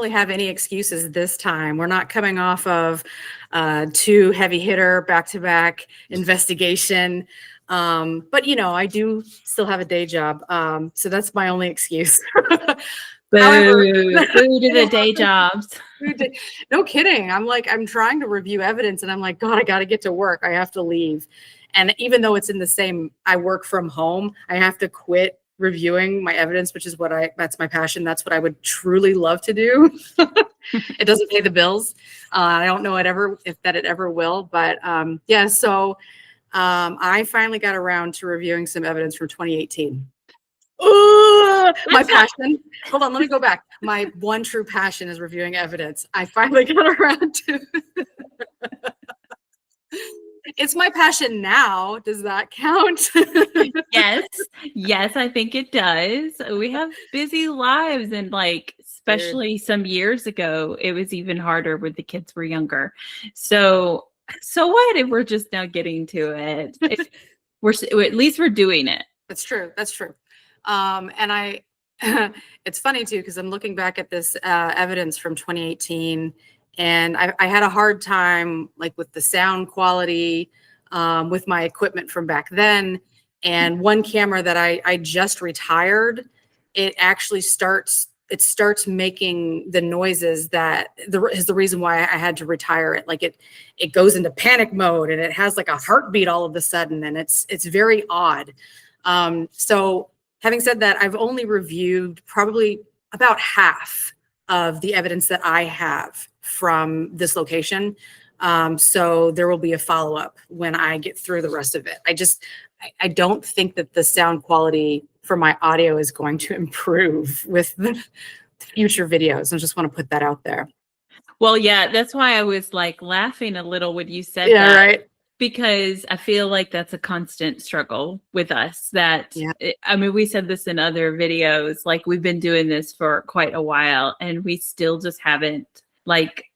really have any excuses this time. We're not coming off of 2 heavy hitter back-to-back investigation. But I do still have a day job. So that's my only excuse. However, boo to the day jobs. No kidding. I'm trying to review evidence and I'm like, God, I got to get to work. I have to leave. And even though it's I work from home, I have to quit reviewing my evidence, which is that's my passion. That's what I would truly love to do. It doesn't pay the bills. I don't know if it ever will, but yeah. So I finally got around to reviewing some evidence from 2018. My passion. Hold on, let me go back. My one true passion is reviewing evidence. I finally got around to It's my passion now. Does that count? Yes, I think it does. We have busy lives, and especially some years ago, it was even harder when the kids were younger. So what if we're just now getting to it? At least we're doing it. That's true. And it's funny too, because I'm looking back at this evidence from 2018, and I had a hard time with the sound quality, with my equipment from back then. And one camera that I just retired, it actually starts making the noises that is the reason why I had to retire it. It goes into panic mode and it has a heartbeat all of a sudden, and it's very odd. So having said that, I've only reviewed probably about half of the evidence that I have from this location. So there will be a follow-up when I get through the rest of it. I don't think that the sound quality for my audio is going to improve with the future videos. I just want to put that out there. Well, yeah, that's why I was laughing a little when you said that. Yeah, right. Because I feel like that's a constant struggle with us we said this in other videos, we've been doing this for quite a while and we still just haven't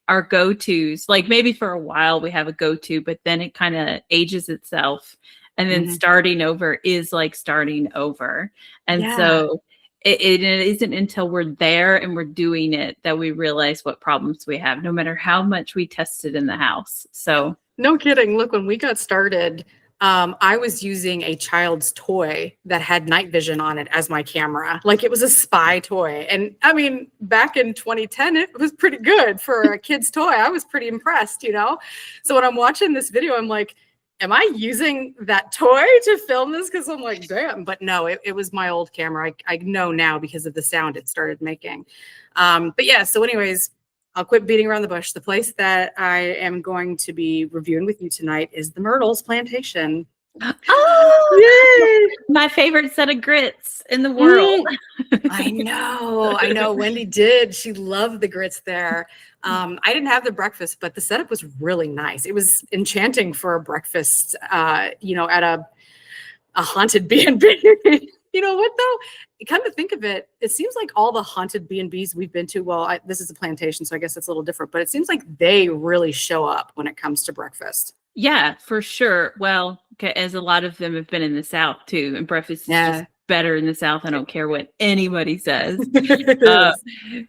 our go-tos, maybe for a while we have a go-to, but then it kind of ages itself. And then starting over is starting over. And so it isn't until we're there and we're doing it that we realize what problems we have, no matter how much we tested in the house. So no kidding. Look, when we got started, I was using a child's toy that had night vision on it as my camera. It was a spy toy. And I mean, back in 2010, it was pretty good for a kid's toy. I was pretty impressed, So when I'm watching this video, I'm like, am I using that toy to film this? Because I'm like, damn. But no, it was my old camera. I know now because of the sound it started making. But yeah, so anyways, I'll quit beating around the bush. The place that I am going to be reviewing with you tonight is the Myrtles Plantation. Oh, yay! My favorite set of grits in the world. I know. Wendy did. She loved the grits there. I didn't have the breakfast, but the setup was really nice. It was enchanting for a breakfast, at a haunted B&B. You know what though? Come to think of it, it seems like all the haunted B&Bs we've been to, this is a plantation, so I guess it's a little different, but it seems like they really show up when it comes to breakfast. Yeah, for sure. Well, as a lot of them have been in the South too, and breakfast is just better in the South. I don't care what anybody says.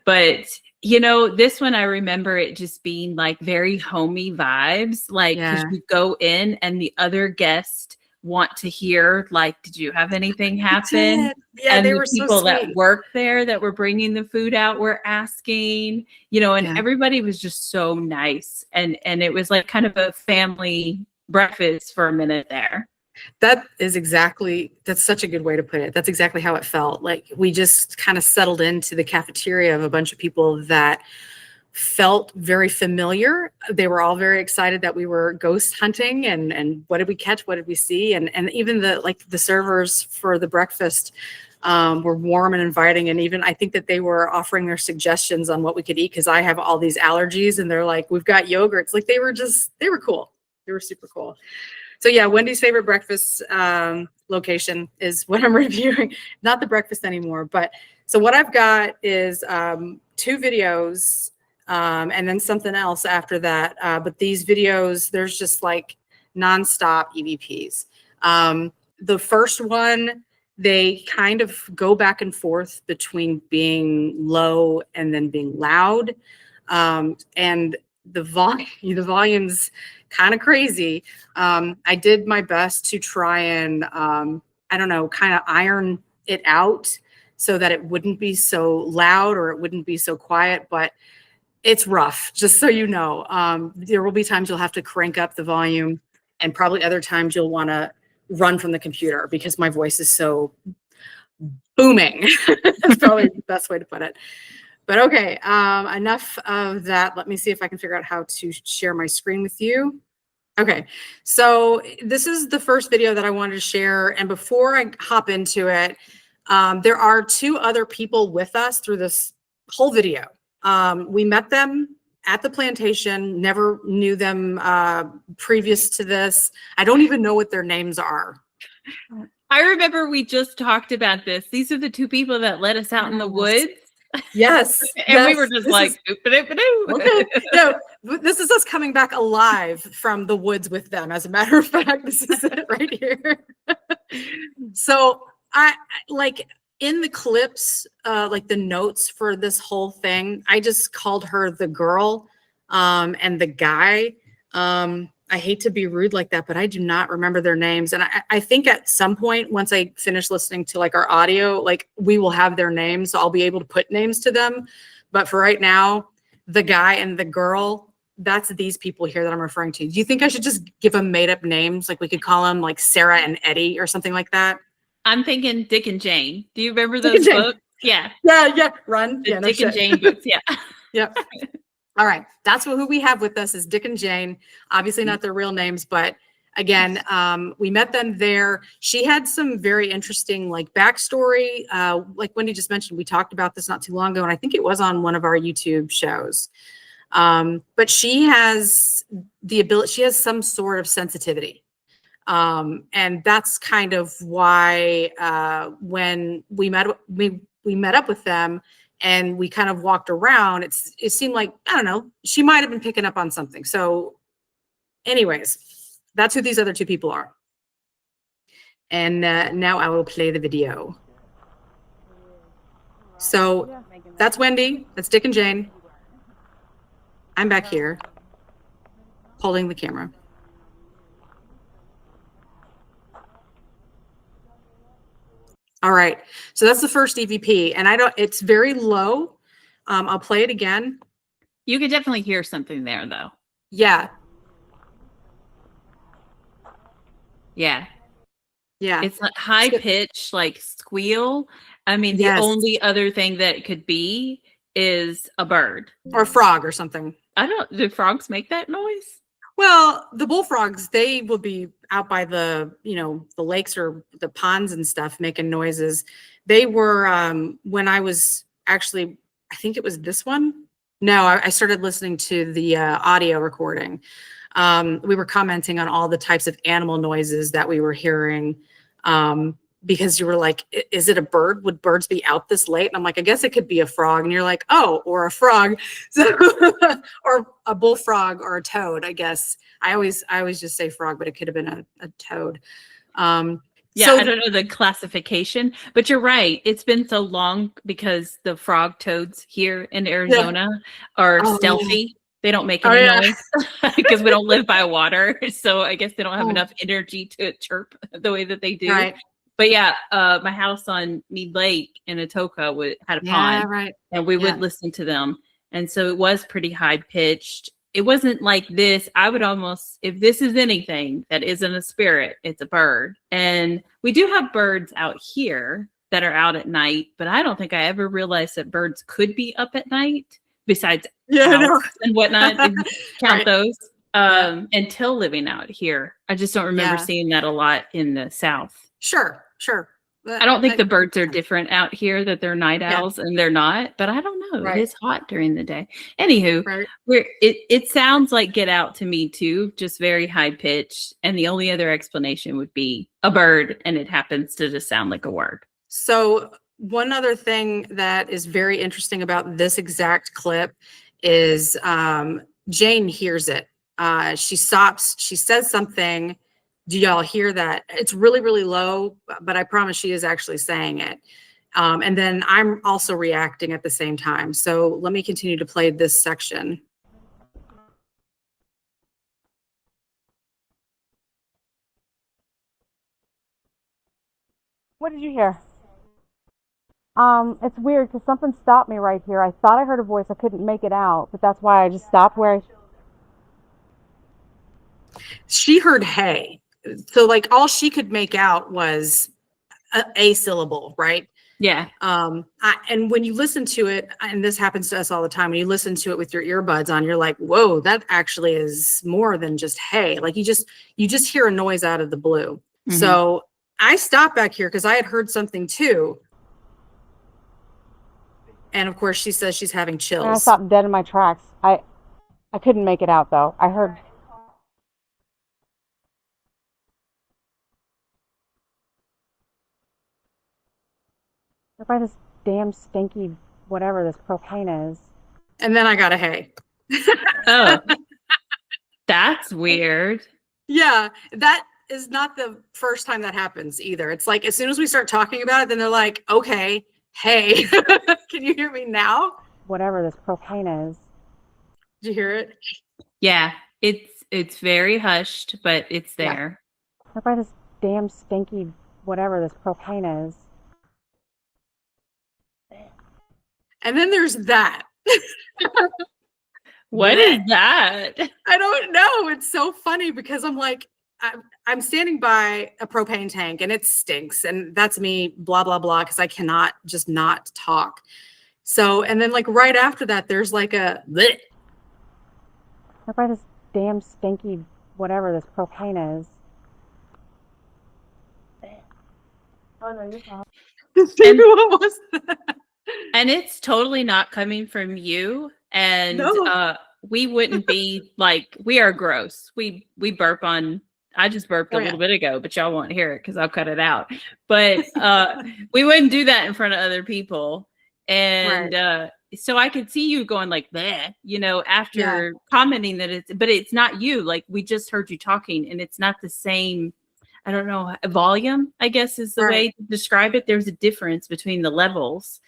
But this one, I remember it just being very homey vibes, because you go in and the other guest want to hear did you have anything happen? And they were people so that work there that were bringing the food out were asking, and everybody was just so nice, and it was kind of a family breakfast for a minute there. That's such a good way to put it. That's exactly how it felt. We just kind of settled into the cafeteria of a bunch of people that felt very familiar. They were all very excited that we were ghost hunting and what did we catch? What did we see? And even the servers for the breakfast were warm and inviting. And even I think that they were offering their suggestions on what we could eat, because I have all these allergies and they're like, we've got yogurts. They were cool. They were super cool. So yeah, Wendy's favorite breakfast location is what I'm reviewing. Not the breakfast anymore, but so what I've got is 2 videos and then something else after that. But these videos, there's just nonstop EVPs. The first one they kind of go back and forth between being low and then being loud. And the volume's kind of crazy. I did my best to try and, I don't know, kind of iron it out so that it wouldn't be so loud or it wouldn't be so quiet, but it's rough, just so you know. There will be times you'll have to crank up the volume, and probably other times you'll want to run from the computer because my voice is so booming. That's probably the best way to put it. But okay, enough of that. Let me see if I can figure out how to share my screen with you. Okay, so this is the first video that I wanted to share. And before I hop into it, there are 2 other people with us through this whole video. We met them at the plantation, never knew them previous to this. I don't even know what their names are. I remember we just talked about this. These are the 2 people that let us out in the woods. Yes. And we were just like, okay. No, this is us coming back alive from the woods with them. As a matter of fact, this is it right here. So I like in the clips, like the notes for this whole thing, I just called her the girl and the guy. I hate to be rude like that, but I do not remember their names. And I think at some point, once I finish listening to like our audio, like we will have their names. So I'll be able to put names to them. But for right now, the guy and the girl, that's these people here that I'm referring to. Do you think I should just give them made up names? Like we could call them like Sarah and Eddie or something like that? I'm thinking Dick and Jane. Do you remember those books? Yeah. Yeah. Run. The yeah, no Dick and shit. Jane books. Yeah. Yep. All right. That's who we have with us is Dick and Jane. Obviously not their real names, but again, we met them there. She had some very interesting like backstory. Like Wendy just mentioned, we talked about this not too long ago, and I think it was on one of our YouTube shows. But she has the ability, she has some sort of sensitivity. And that's kind of why when we met up with them and we kind of walked around, it seemed like, I don't know, she might have been picking up on something. So anyways, that's who these other 2 people are. And now I will play the video. So that's Wendy, that's Dick and Jane. I'm back here holding the camera. All right, so that's the first EVP, and it's very low. I'll play it again. You could definitely hear something there, though. Yeah. Yeah. Yeah. It's a high pitch, like squeal. I mean, the only other thing that it could be is a bird. Or a frog or something. Do frogs make that noise? Well, the bullfrogs, they will be out by the, the lakes or the ponds and stuff making noises. They were, when I was actually, I think it was this one. No, I started listening to the audio recording. We were commenting on all the types of animal noises that we were hearing. Because you were like, is it a bird? Would birds be out this late? And I'm like, I guess it could be a frog. And you're like, oh, or a frog. So, or a bullfrog or a toad, I guess. I always just say frog, but it could have been a toad. Yeah, so, I don't know the classification, but you're right. It's been so long because the frog toads here in Arizona are stealthy. Yeah. They don't make any noise because we don't live by water. So I guess they don't have enough energy to chirp the way that they do. Right. But yeah, my house on Mead Lake in Atoka had a pond, and we would listen to them. And so it was pretty high pitched. It wasn't like this. I would almost, if this is anything that isn't a spirit, it's a bird. And we do have birds out here that are out at night, but I don't think I ever realized that birds could be up at night besides owls and whatnot, and count those until living out here. I just don't remember seeing that a lot in the South. Sure. I don't think the birds are different out here, that they're night owls, and they're not, but I don't know. It is hot during the day. Anywho, it sounds like Get Out to me too, just very high pitched. And the only other explanation would be a bird, and it happens to just sound like a word. So one other thing that is very interesting about this exact clip is Jane hears it. She stops, she says something, Do y'all hear that? It's really, really low, but I promise she is actually saying it. And then I'm also reacting at the same time. So let me continue to play this section. What did you hear? It's weird because something stopped me right here. I thought I heard a voice. I couldn't make it out, but that's why I just stopped where I... She heard hey. So like all she could make out was a syllable, right? Yeah. And when you listen to it, and this happens to us all the time, when you listen to it with your earbuds on, you're like, whoa, that actually is more than just hey. Like you just hear a noise out of the blue. Mm-hmm. So I stopped back here because I had heard something too. And of course she says she's having chills. And I stopped dead in my tracks. I couldn't make it out though. I heard... By this damn stinky whatever this propane is. And then I got a hey. Oh, that's weird. Yeah, that is not the first time that happens either. It's like as soon as we start talking about it, then they're like, okay, hey, can you hear me now? Whatever this propane is. Did you hear it? Yeah, it's very hushed, but it's there. Yeah. By this damn stinky whatever this propane is. And then there's that. What is that? I don't know. It's so funny because I'm like, I'm standing by a propane tank and it stinks. And that's me, blah, blah, blah, because I cannot just not talk. So, and then like right after that, there's like a bleh. By this damn stinky whatever this propane is. Oh, no, you're fine. What was that? And it's totally not coming from you. And no. We wouldn't be like, we are gross. We burp on, I just burped a little bit ago, but y'all won't hear it because I'll cut it out. But we wouldn't do that in front of other people. And so I could see you going like that, you know, after commenting that but it's not you. Like we just heard you talking and it's not the same. I don't know, volume, I guess is the way to describe it. There's a difference between the levels.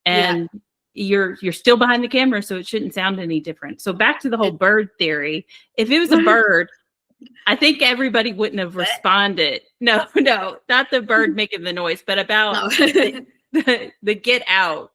And you're still behind the camera, so it shouldn't sound any different. So back to the whole bird theory. If it was a bird, I think everybody wouldn't have responded. No, not the bird making the noise, but about the get out.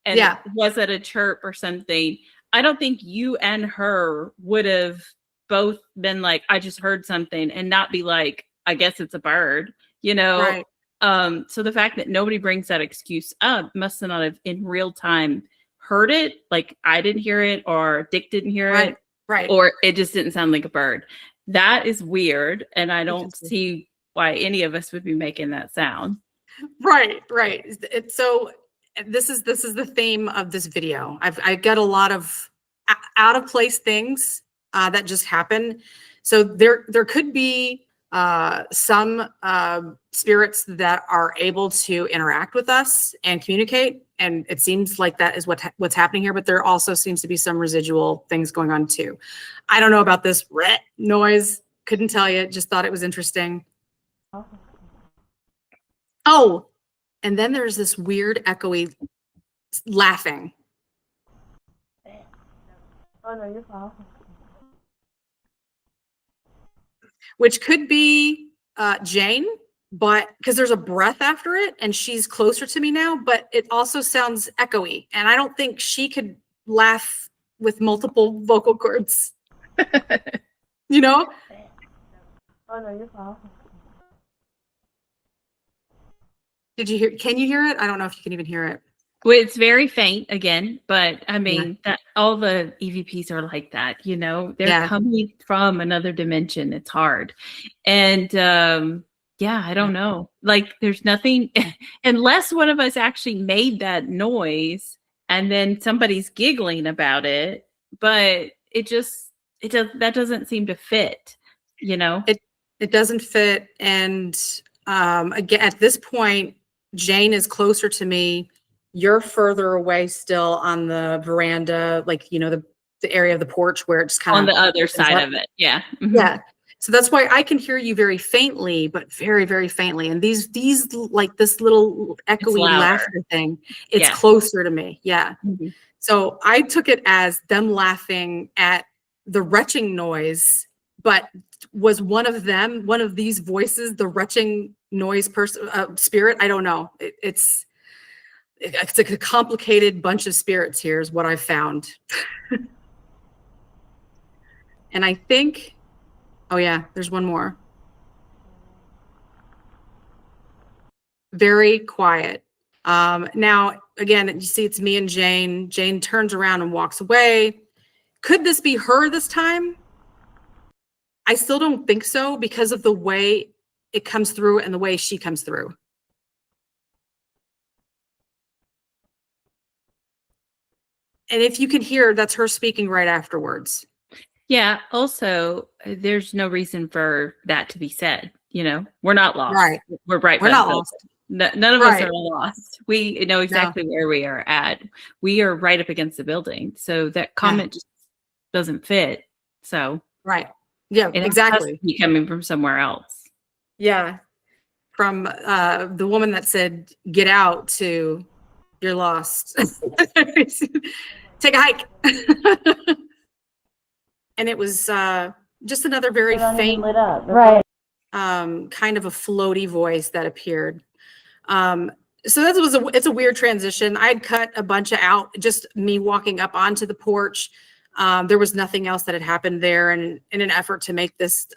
And was it a chirp or something? I don't think you and her would have both been like, I just heard something, and not be like, I guess it's a bird, you know? Right. So the fact that nobody brings that excuse up must not have in real time heard it. Like I didn't hear it or Dick didn't hear it. Right. Or it just didn't sound like a bird. That is weird. And I don't see why any of us would be making that sound. Right. So this is the theme of this video. I got a lot of out of place things that just happen. So there could be some spirits that are able to interact with us and communicate, and it seems like that is what's happening here. But there also seems to be some residual things going on too. I don't know about this noise. Couldn't tell you. Just thought it was interesting. Oh, and then there's this weird echoey laughing. Oh no, you're fine. Which could be Jane, but because there's a breath after it and she's closer to me now, but it also sounds echoey. And I don't think she could laugh with multiple vocal cords. You know? Oh no, you're fine. Can you hear it? I don't know if you can even hear it. Well, it's very faint again, but I mean that all the EVPs are like that, you know, they're coming from another dimension. It's hard. And I don't know. Like there's nothing unless one of us actually made that noise and then somebody's giggling about it, but that doesn't seem to fit, you know? It doesn't fit. And again, at this point, Jane is closer to me. You're further away still on the veranda, like, you know, the area of the porch where it's kind of on the other side of it. Yeah. Mm-hmm. Yeah. So that's why I can hear you very faintly, but very, very faintly. And these like this little echoey laughter thing, it's closer to me. Yeah. Mhm. So I took it as them laughing at the retching noise, but was one of them, one of these voices, the retching noise person, spirit? I don't know. It's like a complicated bunch of spirits here is what I found. And I think, oh yeah, there's one more. Very quiet. Now, again, you see it's me and Jane. Jane turns around and walks away. Could this be her this time? I still don't think so because of the way it comes through and the way she comes through. And if you can hear, that's her speaking right afterwards. Yeah. Also, there's no reason for that to be said. You know, we're not lost. Right. We're right. We're not lost. None of us are lost. We know exactly where we are at. We are right up against the building. So that comment just doesn't fit. So right. Yeah, exactly. Has to be coming from somewhere else. Yeah. From the woman that said, get out to you're lost. Take a hike. And it was just another very faint, lit up. Right. Kind of a floaty voice that appeared. So that it's a weird transition. I'd cut a bunch of out, just me walking up onto the porch. There was nothing else that had happened there. And in an effort to make this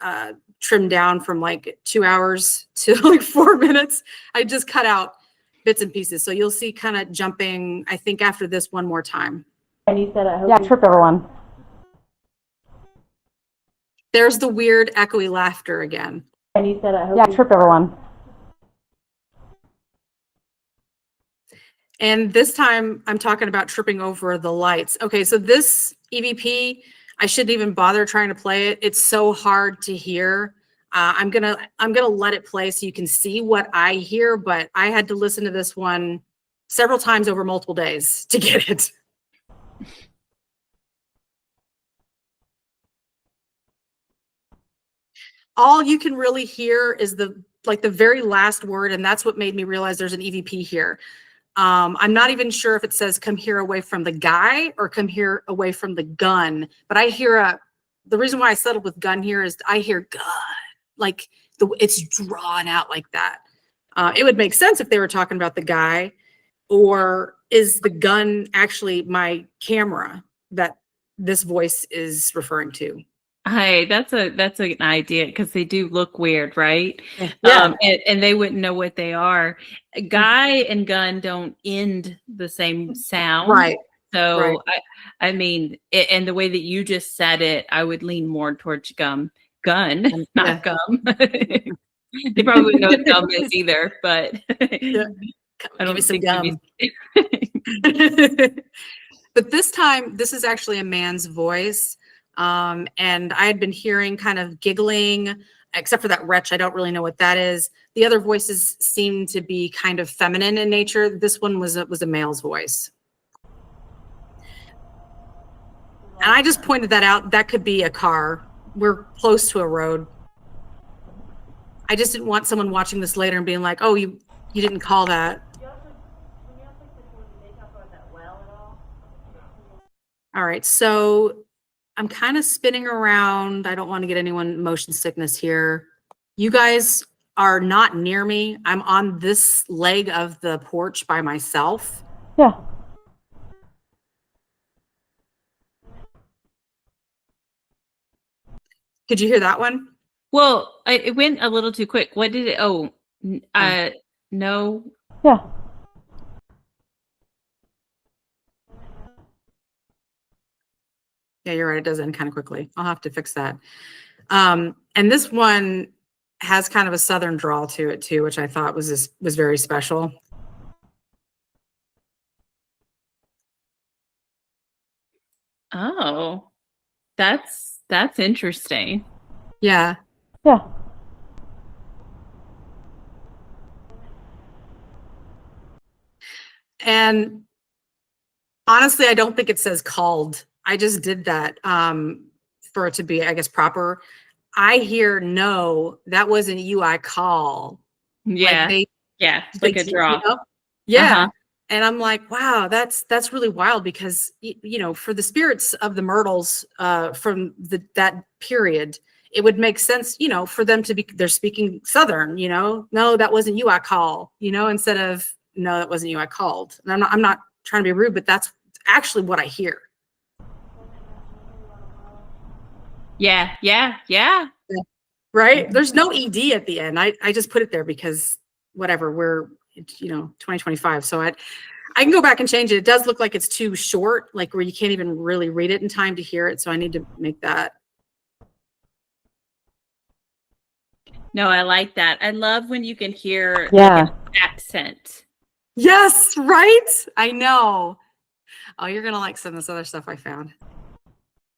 trimmed down from like 2 hours to like 4 minutes, I just cut out bits and pieces. So you'll see kind of jumping, I think, after this one more time. And you said, I hope trip everyone. There's the weird echoey laughter again. And you said, I hope trip everyone. And this time I'm talking about tripping over the lights. Okay, so this EVP, I shouldn't even bother trying to play it. It's so hard to hear. I'm gonna let it play so you can see what I hear, but I had to listen to this one several times over multiple days to get it. All you can really hear is the very last word, and that's what made me realize there's an EVP here. I'm not even sure if it says come here away from the guy or come here away from the gun, but I hear the reason why I settled with gun here is I hear gun, like it's drawn out like that. It would make sense if they were talking about the guy, or is the gun actually my camera that this voice is referring to? Hi, that's an idea because they do look weird, right? Yeah. And they wouldn't know what they are. Guy and gun don't end the same sound, right? So right. I mean, and the way that you just said it, I would lean more towards gun, not gum. They probably wouldn't know what gum is either, but yeah. I don't think gum. But this time, this is actually a man's voice. And I had been hearing kind of giggling, except for that wretch. I don't really know what that is. The other voices seem to be kind of feminine in nature. This one was a male's voice. And I just pointed that out. That could be a car. We're close to a road. I just didn't want someone watching this later and being like, oh, you didn't call that. All right, so I'm kind of spinning around. I don't want to get anyone motion sickness here. You guys are not near me. I'm on this leg of the porch by myself. Yeah. Could you hear that one? Well, it went a little too quick. What did it? Oh, no. Yeah. Yeah, you're right. It does end kind of quickly. I'll have to fix that. And this one has kind of a southern drawl to it too, which I thought was very special. Oh, that's interesting. Yeah. Yeah. And honestly, I don't think it says called. I just did that for it to be, I guess, proper. I hear, no, that wasn't you, I call. Yeah. Like Like a draw. Yeah. Uh-huh. And I'm like, wow, that's really wild because for the spirits of the Myrtles from that period, it would make sense, for them to be, they're speaking Southern, no, that wasn't you, I call, instead of, no, that wasn't you, I called. And I'm not trying to be rude, but that's actually what I hear. Yeah. Right? There's no ED at the end. I just put it there because whatever, we're 2025. So I can go back and change it. It does look like it's too short, like where you can't even really read it in time to hear it. So I need to make that. No, I like that. I love when you can hear Yeah. like an accent. Yes, right? I know. Oh, you're gonna like some of this other stuff I found.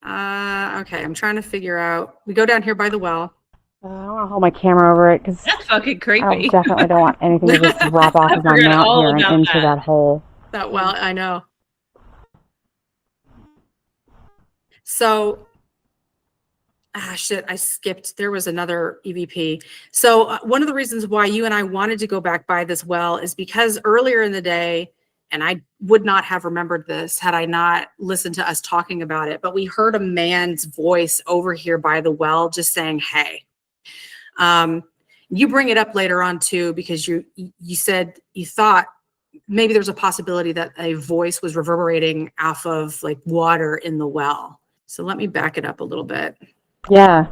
Okay, I'm trying to figure out. We go down here by the well. I don't want to hold my camera over it because That's fucking I creepy. definitely don't want anything to just drop off of my forgot mount all here and about into that. that hole. That well, I know. So, shit, I skipped. There was another EVP. So one of the reasons why you and I wanted to go back by this well is because earlier in the day, and I would not have remembered this had I not listened to us talking about it, but we heard a man's voice over here by the well just saying, hey. You bring it up later on too, because you said you thought maybe there's a possibility that a voice was reverberating off of like water in the well. So let me back it up a little bit. Yeah.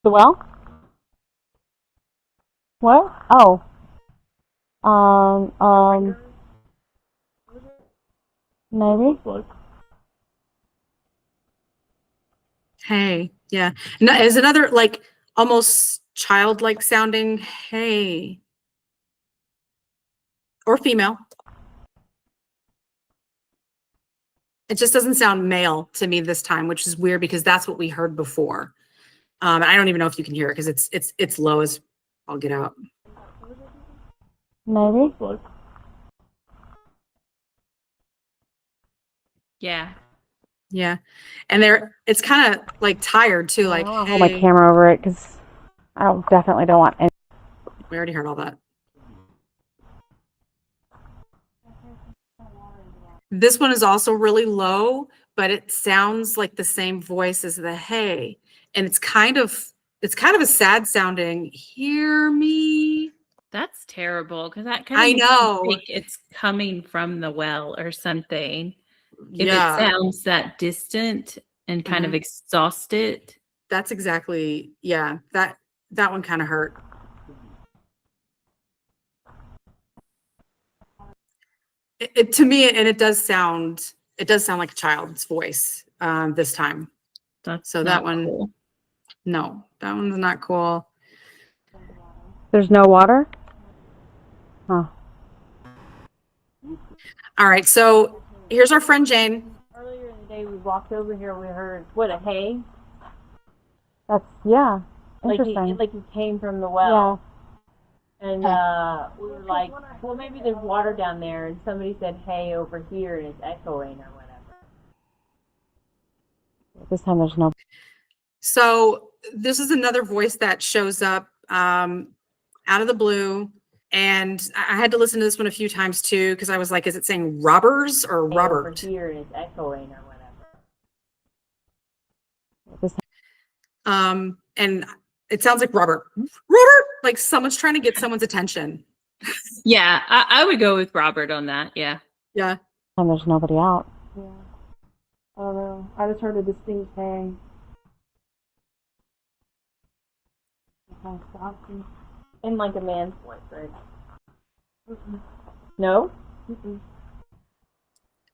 The well? What? Oh. Maybe. Hey, yeah. No, is another like almost childlike sounding hey. Or female. It just doesn't sound male to me this time, which is weird because that's what we heard before. I don't even know if you can hear it because it's low as I'll get out. Maybe. Yeah. Yeah. And it's kind of like tired too, like, I don't want to hey. hold my camera over it because I definitely don't want any. We already heard all that. This one is also really low, but it sounds like the same voice as the hey. And it's kind of a sad sounding, hear me. That's terrible because that kind of I makes know. me think it's coming from the well or something. If Yeah. it sounds that distant and kind of exhausted. That's exactly, yeah, that one kind of hurt. It to me, and it does sound like a child's voice this time. That's So not that one, cool. no, that one's not cool. There's no water? Huh. All right, so here's our friend Jane. Earlier in the day, we walked over here. We heard what a hay. That's, yeah. Interesting. Like he came from the well. And we were like, well, maybe there's water down there. And somebody said, hey, over here, and it's echoing or whatever. This time there's no. So this is another voice that shows up out of the blue. And I had to listen to this one a few times too, because I was like, is it saying robbers or Robert? Over here, and it's echoing or whatever. And it sounds like Robert, like someone's trying to get someone's attention. Yeah, I would go with Robert on that. Yeah. Yeah. And there's nobody out. Yeah. I don't know. I just heard a distinct hey. In like a man's voice, right? Mm-mm. No? Mm-mm.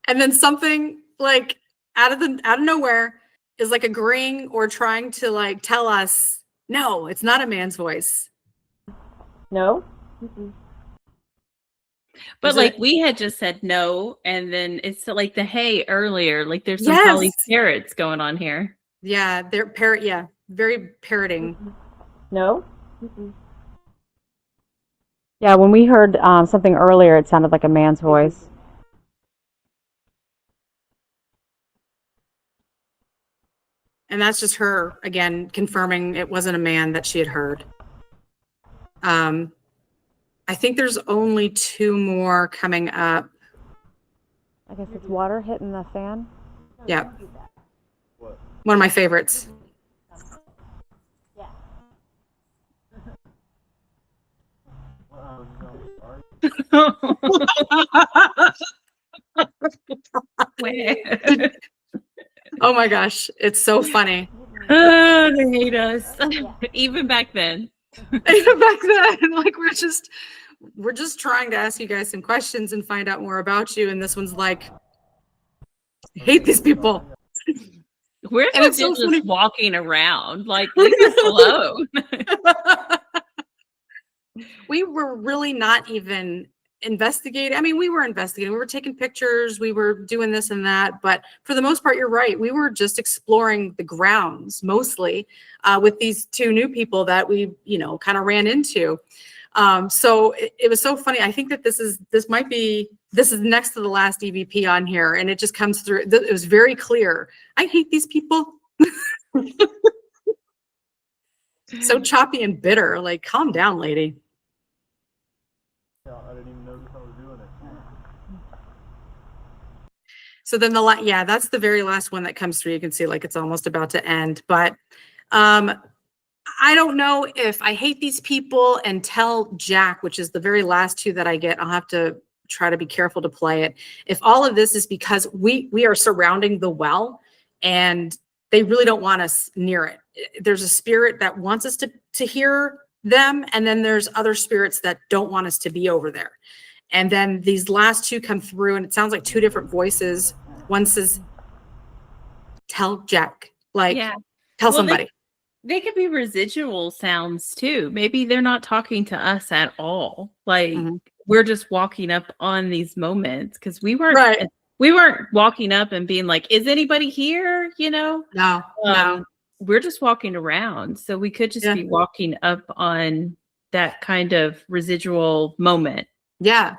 And then something like out of nowhere is like agreeing or trying to like tell us, no, it's not a man's voice. No? Mm-mm. But like we had just said no, and then it's like the hey earlier. Like there's some Polly parrots going on here. Yeah, they're very parroting. Mm-mm. No? Mm-mm. Yeah, when we heard something earlier, it sounded like a man's voice. And that's just her, again, confirming it wasn't a man that she had heard. I think there's only 2 more coming up. I guess it's water hitting the fan. Yeah. One of my favorites. Oh my gosh, it's so funny. Oh, they hate us. Even back then. Even back then, like we're just trying to ask you guys some questions and find out more about you. And this one's like, I hate these people. We're And it's just so funny. walking around. Like, leave us alone. We were really not even investigating. I mean, we were investigating. We were taking pictures. We were doing this and that. But for the most part, you're right. We were just exploring the grounds mostly with these 2 new people that we, kind of ran into. So it was so funny. I think that this is next to the last EVP on here, and it just comes through. It was very clear. I hate these people. So choppy and bitter. Like, calm down, lady. Yeah, I didn't even notice I was doing it. So then that's the very last one that comes through. You can see like it's almost about to end, but I don't know if I hate these people and tell Jack, which is the very last 2 that I get. I'll have to try to be careful to play it. If all of this is because we are surrounding the well and they really don't want us near it. There's a spirit that wants us to hear them. And then there's other spirits that don't want us to be over there. And then these last 2 come through and it sounds like 2 different voices. One says, tell Jack, like, tell somebody. They could be residual sounds too. Maybe they're not talking to us at all. Like, we're just walking up on these moments because we weren't walking up and being like, is anybody here? No. We're just walking around. So we could just be walking up on that kind of residual moment. Yeah.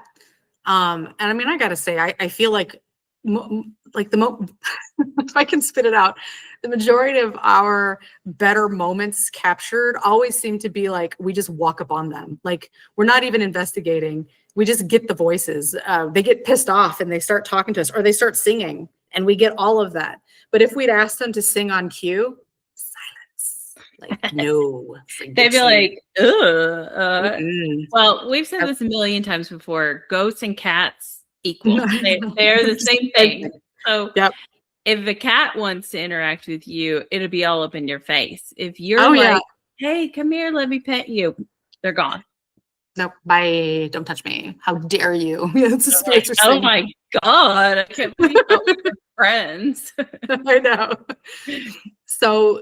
And I mean, I got to say, I feel like if I can spit it out, the majority of our better moments captured always seem to be like, we just walk up on them. Like, we're not even investigating. We just get the voices. They get pissed off and they start talking to us or they start singing and we get all of that. But if we'd asked them to sing on cue, silence. Like, no. They'd be like, ugh. Well, we've said this a million times before. Ghosts and cats equal. They're the same thing. So if a cat wants to interact with you, it'll be all up in your face. If you're hey, come here, let me pet you, they're gone. Nope, bye. Don't touch me. How dare you? It's a spirits are oh my God. I can't believe we're friends. I know. So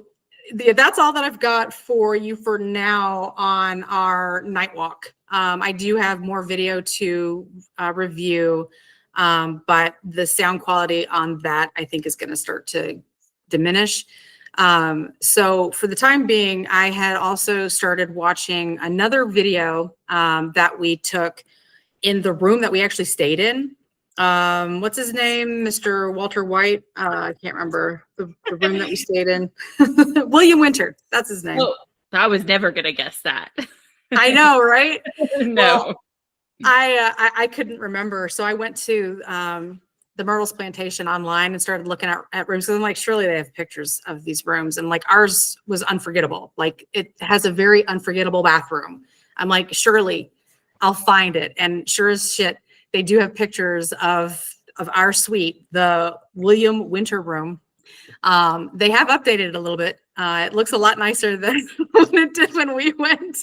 that's all that I've got for you for now on our night walk. I do have more video to review, but the sound quality on that I think is going to start to diminish. So for the time being, I had also started watching another video that we took in the room that we actually stayed in. What's his name? Mr. Walter White. I can't remember the room that we stayed in. William Winter. That's his name. Oh, I was never going to guess that. I know, right? No. Well, I couldn't remember. So I went to the Myrtles Plantation online and started looking at rooms. And I'm like, surely they have pictures of these rooms. And like ours was unforgettable. Like it has a very unforgettable bathroom. I'm like, surely I'll find it. And sure as shit, they do have pictures of our suite, the William Winter room. They have updated it a little bit. It looks a lot nicer than it did when we went.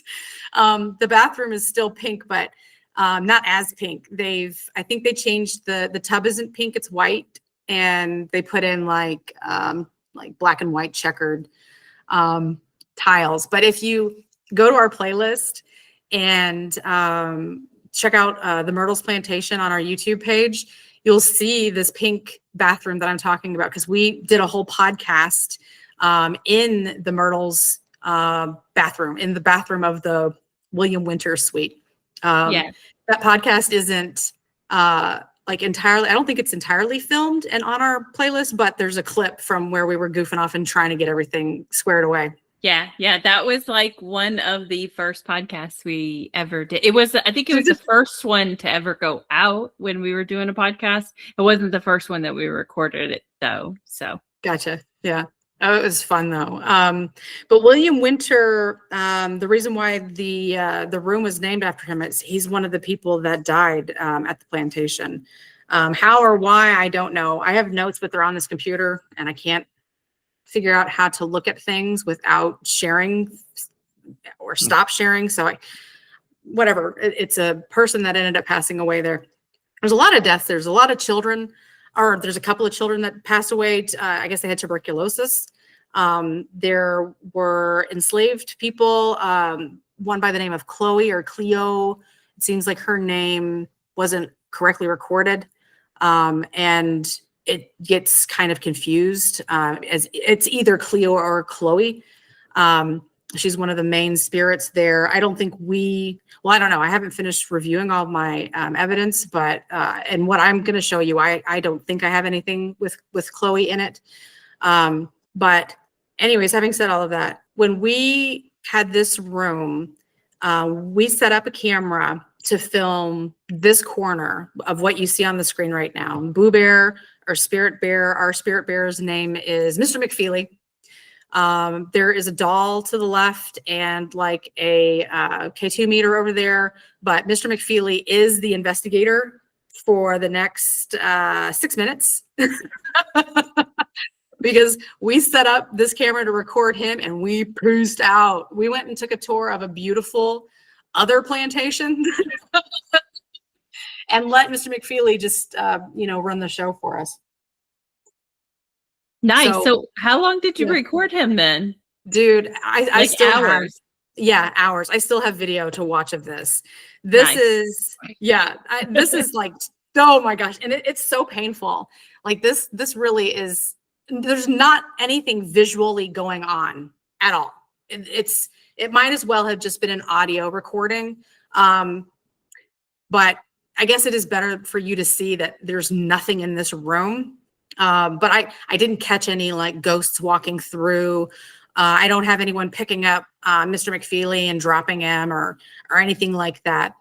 The bathroom is still pink, but not as pink. I think they changed the tub isn't pink, it's white, and they put in like black and white checkered tiles. But if you go to our playlist and check out the Myrtles Plantation on our YouTube page, you'll see this pink bathroom that I'm talking about because we did a whole podcast in the Myrtles bathroom, in the bathroom of the William Winter suite. That podcast isn't like entirely, I don't think it's entirely filmed and on our playlist, but there's a clip from where we were goofing off and trying to get everything squared away. Yeah, that was like one of the first podcasts we ever did. It was, I think it was the first one to ever go out when we were doing a podcast. It wasn't the first one that we recorded it though. So Gotcha. Yeah. Oh, it was fun though. But William Winter, the reason why the room was named after him is he's one of the people that died at the plantation. How or why, I don't know. I have notes, but they're on this computer and I can't figure out how to look at things without sharing or stop sharing. So whatever, it's a person that ended up passing away there. There's a lot of deaths. There's a lot of children, or there's a couple of children that passed away. I guess they had tuberculosis. There were enslaved people, one by the name of Chloe or Cleo. It seems like her name wasn't correctly recorded. And it gets kind of confused as it's either Cleo or Chloe. She's one of the main spirits there. I don't think I don't know. I haven't finished reviewing all my evidence, but and what I'm going to show you, I don't think I have anything with Chloe in it. But anyways, having said all of that, when we had this room, we set up a camera to film this corner of what you see on the screen right now. Boo Bear, our spirit bear's name is Mr. McFeely. There is a doll to the left and like a K2 meter over there, but Mr. McFeely is the investigator for the next 6 minutes. Because we set up this camera to record him and we cruised out. We went and took a tour of a beautiful other plantation and let Mr. McFeely just, run the show for us. nice. So how long did you record him then? Dude, I still hours. Hours. I still have video to watch of this. This is like, oh my gosh. And it's so painful. Like this really is, there's not anything visually going on at all. It might as well have just been an audio recording. But I guess it is better for you to see that there's nothing in this room. But I didn't catch any like ghosts walking through. I don't have anyone picking up Mr. McFeely and dropping him or anything like that.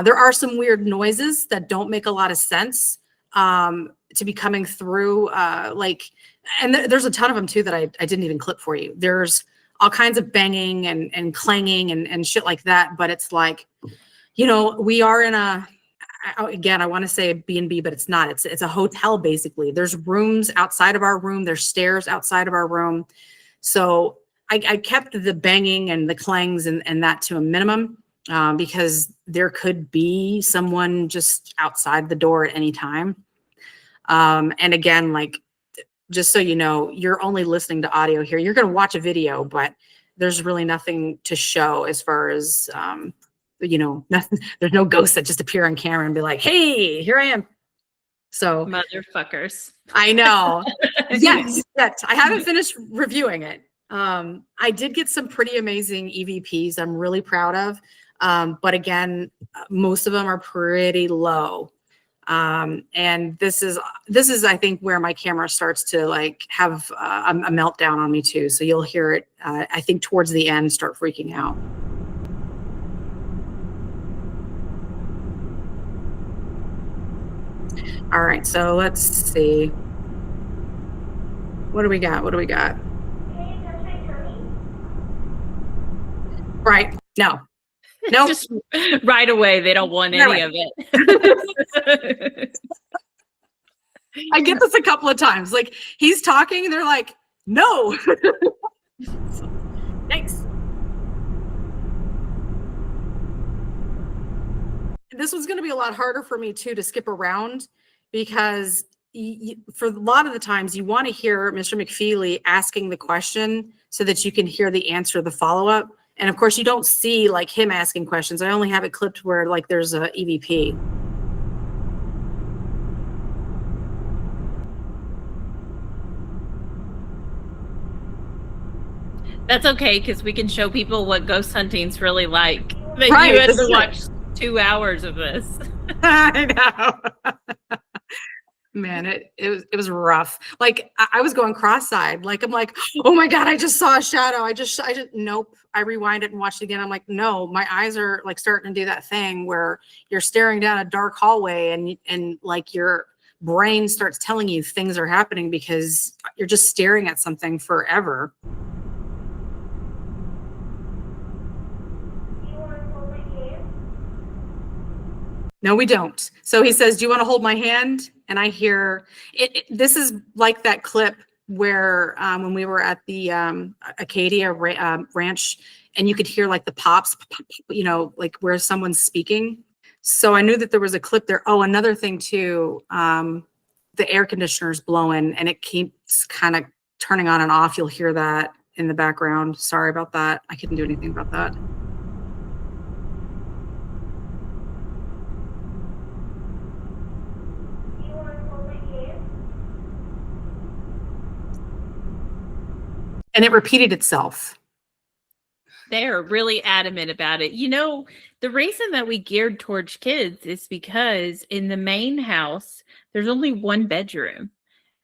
There are some weird noises that don't make a lot of sense to be coming through. And there's a ton of them too that I didn't even clip for you. There's all kinds of banging and clanging and shit like that. But it's like, we are in again, I want to say a B&B, but it's not. It's a hotel, basically. There's rooms outside of our room. There's stairs outside of our room. So I kept the banging and the clangs and that to a minimum because there could be someone just outside the door at any time. And again, like, just so you know, you're only listening to audio here. You're going to watch a video, but there's really nothing to show as far as, nothing. There's no ghosts that just appear on camera and be like, hey, here I am. So Motherfuckers. I know. Yes. I haven't finished reviewing it. I did get some pretty amazing EVPs I'm really proud of. But again, most of them are pretty low. And this is, I think, where my camera starts to like have a meltdown on me too. So you'll hear it, I think towards the end, start freaking out. All right, so let's see. What do we got? Right. No. Just right away. They don't want any of it. I get this a couple of times. Like he's talking and they're like, no. Thanks. This was going to be a lot harder for me too to skip around because for a lot of the times you want to hear Mr. McFeely asking the question so that you can hear the answer, the follow-up. And of course you don't see like him asking questions. I only have it clipped where like there's a EVP. That's okay, because we can show people what ghost hunting's really like. But Right, you had this to is watch 2 hours of this. I know. Man, it was rough. Like I was going cross-eyed. Like I'm like, oh my God, I just saw a shadow. I just nope. I rewind it and watched it again. I'm like, no, my eyes are like starting to do that thing where you're staring down a dark hallway and like your brain starts telling you things are happening because you're just staring at something forever. No, we don't. So he says, do you want to hold my hand? And I hear it. This is like that clip where when we were at the Acadia ranch and you could hear like the pops, like where someone's speaking. So I knew that there was a clip there. Oh, another thing too, the air conditioner's blowing and it keeps kind of turning on and off. You'll hear that in the background. Sorry about that. I couldn't do anything about that. And it repeated itself. They're really adamant about it. The reason that we geared towards kids is because in the main house, there's only one bedroom.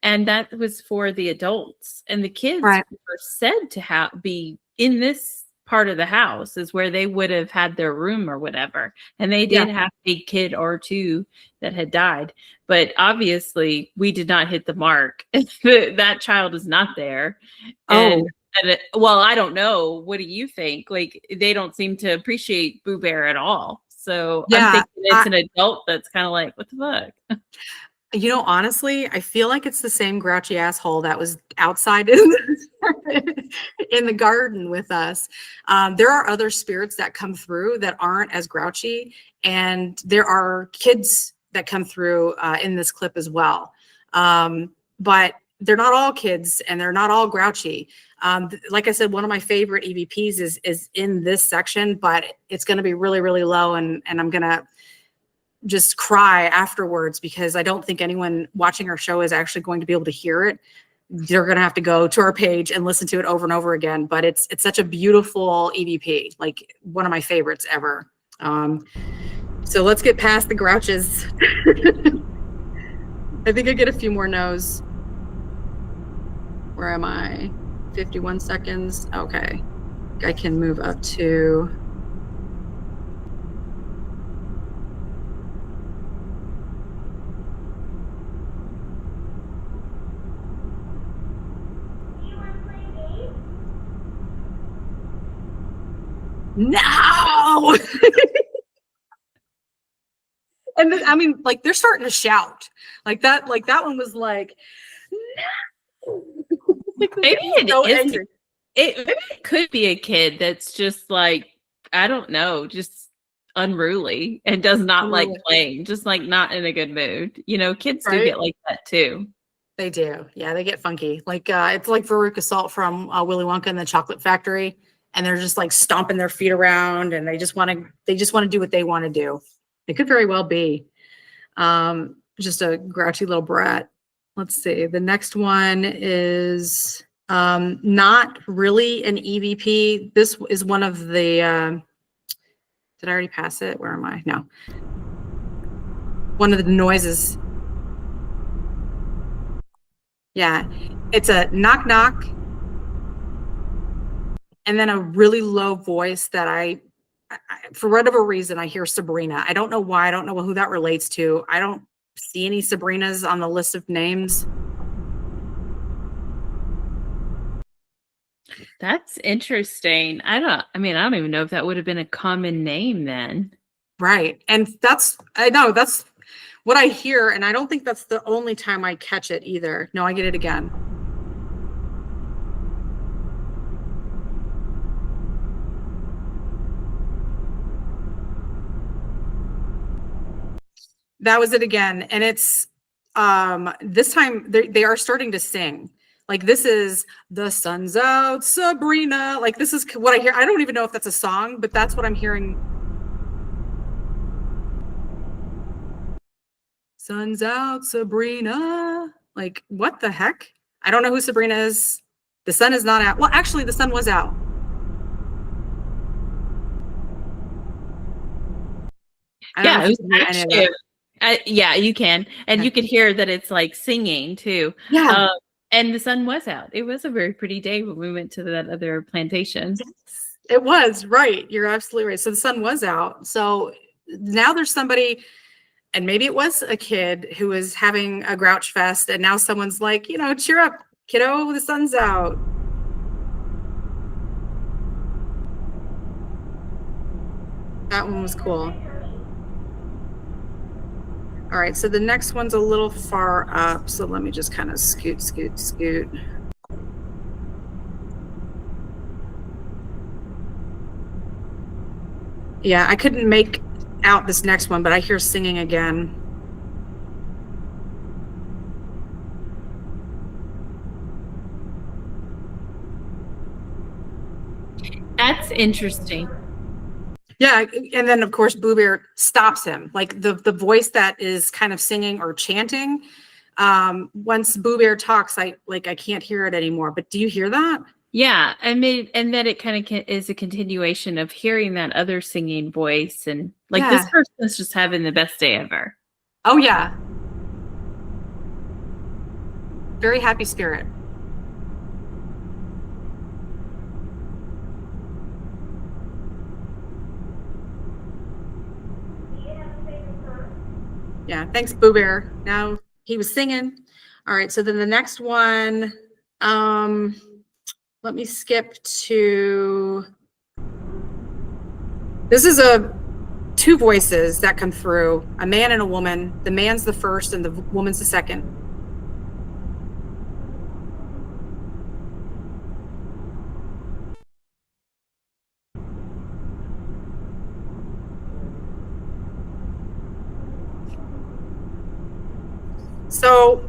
And that was for the adults. And the kids Right. were said to be in this part of the house is where they would have had their room or whatever. And they did have a kid or two that had died. But obviously, we did not hit the mark. That child is not there. And, well, I don't know. What do you think? Like, they don't seem to appreciate Boo Bear at all. So I'm thinking it's an adult that's kind of like, what the fuck? Honestly, I feel like it's the same grouchy asshole that was outside in the garden with us. There are other spirits that come through that aren't as grouchy, and there are kids that come through in this clip as well. But they're not all kids, and they're not all grouchy. Like I said, one of my favorite EVPs is in this section, but it's going to be really, really low, and I'm going to just cry afterwards because I don't think anyone watching our show is actually going to be able to hear it. They're going to have to go to our page and listen to it over and over again. But it's such a beautiful EVP, like one of my favorites ever. So let's get past the grouches. I think I get a few more no's. Where am I? 51 seconds. Okay. I can move up to... No. And I mean, like they're starting to shout like that. Like that one was like, no. Like, maybe it could be a kid that's just like, I don't know, just unruly and does not like playing, just like not in a good mood. Kids do get like that too. They do. Yeah, they get funky. Like it's like Veruca Salt from Willy Wonka and the Chocolate Factory. And they're just like stomping their feet around and they just want to do what they want to do. It could very well be just a grouchy little brat. Let's see. The next one is not really an EVP. This is one of the, did I already pass it? Where am I? No. One of the noises. Yeah. It's a knock, knock. And then a really low voice that I, for whatever reason, I hear Sabrina. I don't know why. I don't know who that relates to. I don't see any Sabrinas on the list of names. That's interesting. I don't even know if that would have been a common name then. Right. And that's what I hear. And I don't think that's the only time I catch it either. No, I get it again. That was it again. And it's this time they are starting to sing. Like this is the sun's out, Sabrina. Like this is what I hear. I don't even know if that's a song, but that's what I'm hearing. Sun's out, Sabrina. Like what the heck? I don't know who Sabrina is. The sun is not out. Well, actually the sun was out. Yeah, it was actually Yeah, you can. And you could hear that it's like singing too. Yeah. And the sun was out. It was a very pretty day when we went to that other plantation. Yes, it was, right. You're absolutely right. So the sun was out. So now there's somebody, and maybe it was a kid who was having a grouch fest, and now someone's like, cheer up, kiddo, the sun's out. That one was cool. All right, so the next one's a little far up, so let me just kind of scoot. Yeah, I couldn't make out this next one, but I hear singing again. That's interesting. Yeah, and then of course Boo Bear stops him. Like the voice that is kind of singing or chanting. Once Boo Bear talks, I can't hear it anymore. But do you hear that? Yeah, I mean, and then it kind of is a continuation of hearing that other singing voice, and like this person is just having the best day ever. Oh yeah, very happy spirit. Yeah, thanks, Boo Bear. Now he was singing. All right, so then the next one, let me skip to, this is two voices that come through, a man and a woman. The man's the first and the woman's the second. So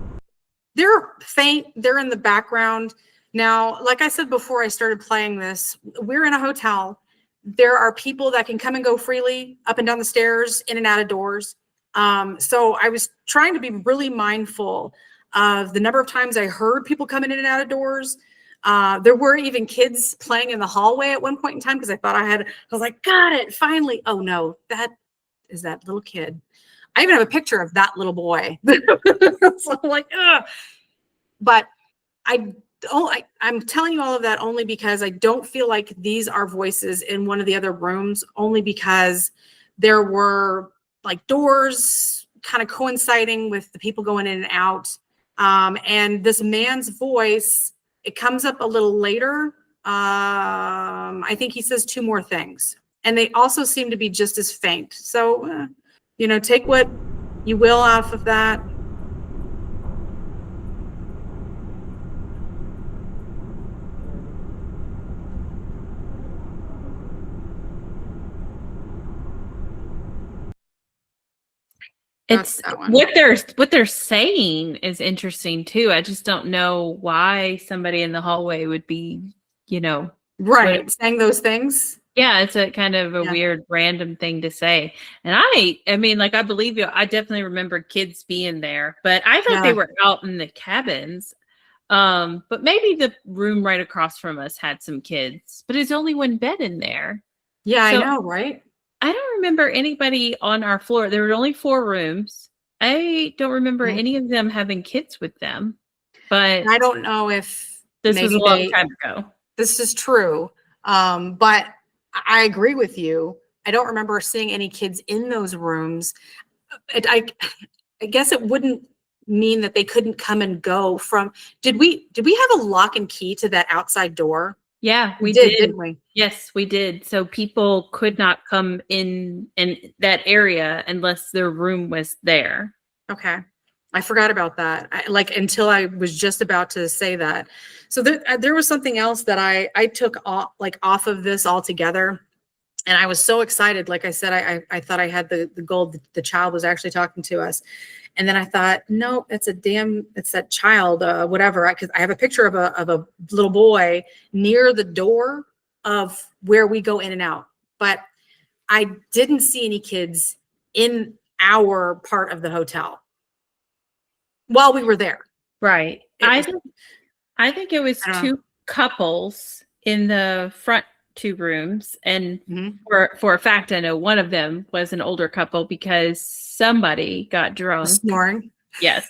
they're faint, they're in the background. Now, like I said before I started playing this, we're in a hotel. There are people that can come and go freely up and down the stairs, in and out of doors. So I was trying to be really mindful of the number of times I heard people coming in and out of doors. There were even kids playing in the hallway at one point in time because I was like, got it, finally. Oh no, that is that little kid. I even have a picture of that little boy. So I'm like, ugh. But I'm telling you all of that only because I don't feel like these are voices in one of the other rooms, only because there were like doors kind of coinciding with the people going in and out. And this man's voice, it comes up a little later. I think he says two more things, and they also seem to be just as faint. So, take what you will off of that. It's what they're saying is interesting too. I just don't know why somebody in the hallway would be, right, saying those things. Yeah, it's a kind of a weird random thing to say. And I mean, like, I believe you. I definitely remember kids being there, but I thought they were out in the cabins. But maybe the room right across from us had some kids, but it's only one bed in there. Yeah, so, I know, right? I don't remember anybody on our floor. There were only 4 rooms. I don't remember any of them having kids with them. But I don't know if this was a long time ago. This is true. But I agree with you. I don't remember seeing any kids in those rooms. I guess it wouldn't mean that they couldn't come and go from. Did we have a lock and key to that outside door? Yeah, we did, didn't we? Yes, we did. So people could not come in that area unless their room was there. Okay. I forgot about that. Until I was just about to say that. So there was something else that I took off of this altogether. And I was so excited. Like I said, I thought I had the gold. The child was actually talking to us. And then I thought, no, it's that child, whatever. Because I have a picture of a little boy near the door of where we go in and out. But I didn't see any kids in our part of the hotel while we were there. Right. I think it was 2 couples in the front 2 rooms, and Mhm. for a fact, I know one of them was an older couple because somebody got drunk. Snoring. Yes.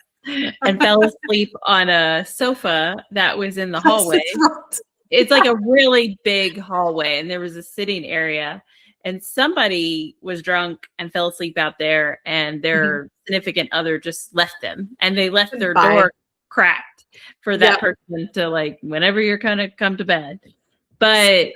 And fell asleep on a sofa that was in the hallway. It's like a really big hallway, and there was a sitting area, and somebody was drunk and fell asleep out there, and their significant other just left them, and they left their Bye. door cracked for that Yep. person to, like, whenever you're gonna come to bed. But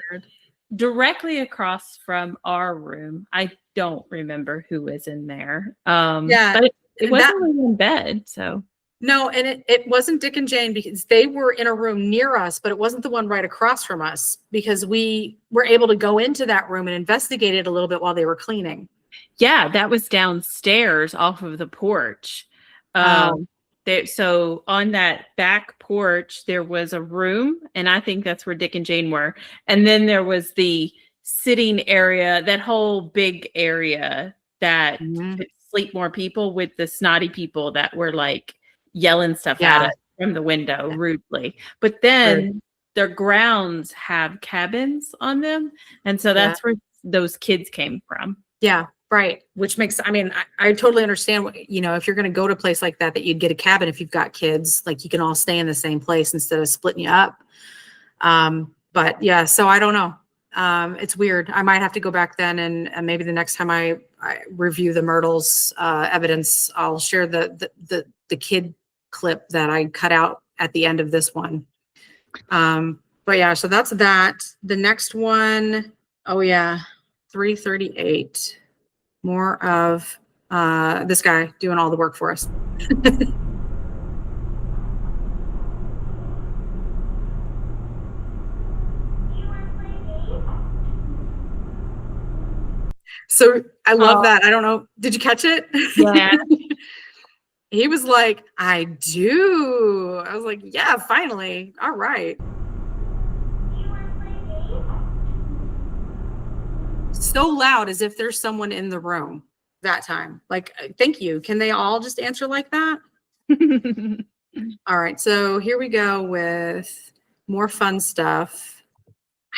directly across from our room, I don't remember who was in there. Yeah, but it wasn't that- really in bed, so. No, and it wasn't Dick and Jane because they were in a room near us, but it wasn't the one right across from us because we were able to go into that room and investigate it a little bit while they were cleaning. Yeah, that was downstairs off of the porch. So on that back porch, there was a room, and I think that's where Dick and Jane were. And then there was the sitting area, that whole big area that could sleep more people, with the snotty people that were like yelling stuff at us from the window rudely. But then their grounds have cabins on them. And so that's where those kids came from. Yeah, right. Which makes, I mean, I totally understand what, you know, if you're going to go to a place like that, that you'd get a cabin if you've got kids, like you can all stay in the same place instead of splitting you up. But yeah, so I don't know. It's weird. I might have to go back then, and maybe the next time I review the Myrtles evidence, I'll share the kid clip that I cut out at the end of this one. But yeah, so that's that. The next one, oh yeah, 338. More of this guy doing all the work for us. So I love that. I don't know. Did you catch it? Yeah. He was like, I do. I was like, yeah, finally. All right. So loud, as if there's someone in the room that time. Like, thank you. Can they all just answer like that? All right. So here we go with more fun stuff.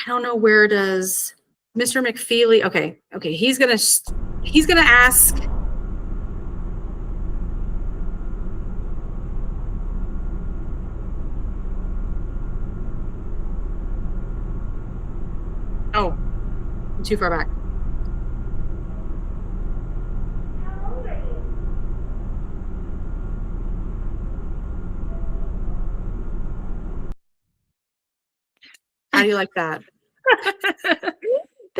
I don't know, where does Mr. McFeely? Okay. He's gonna ask. Oh, I'm too far back. How do you like that?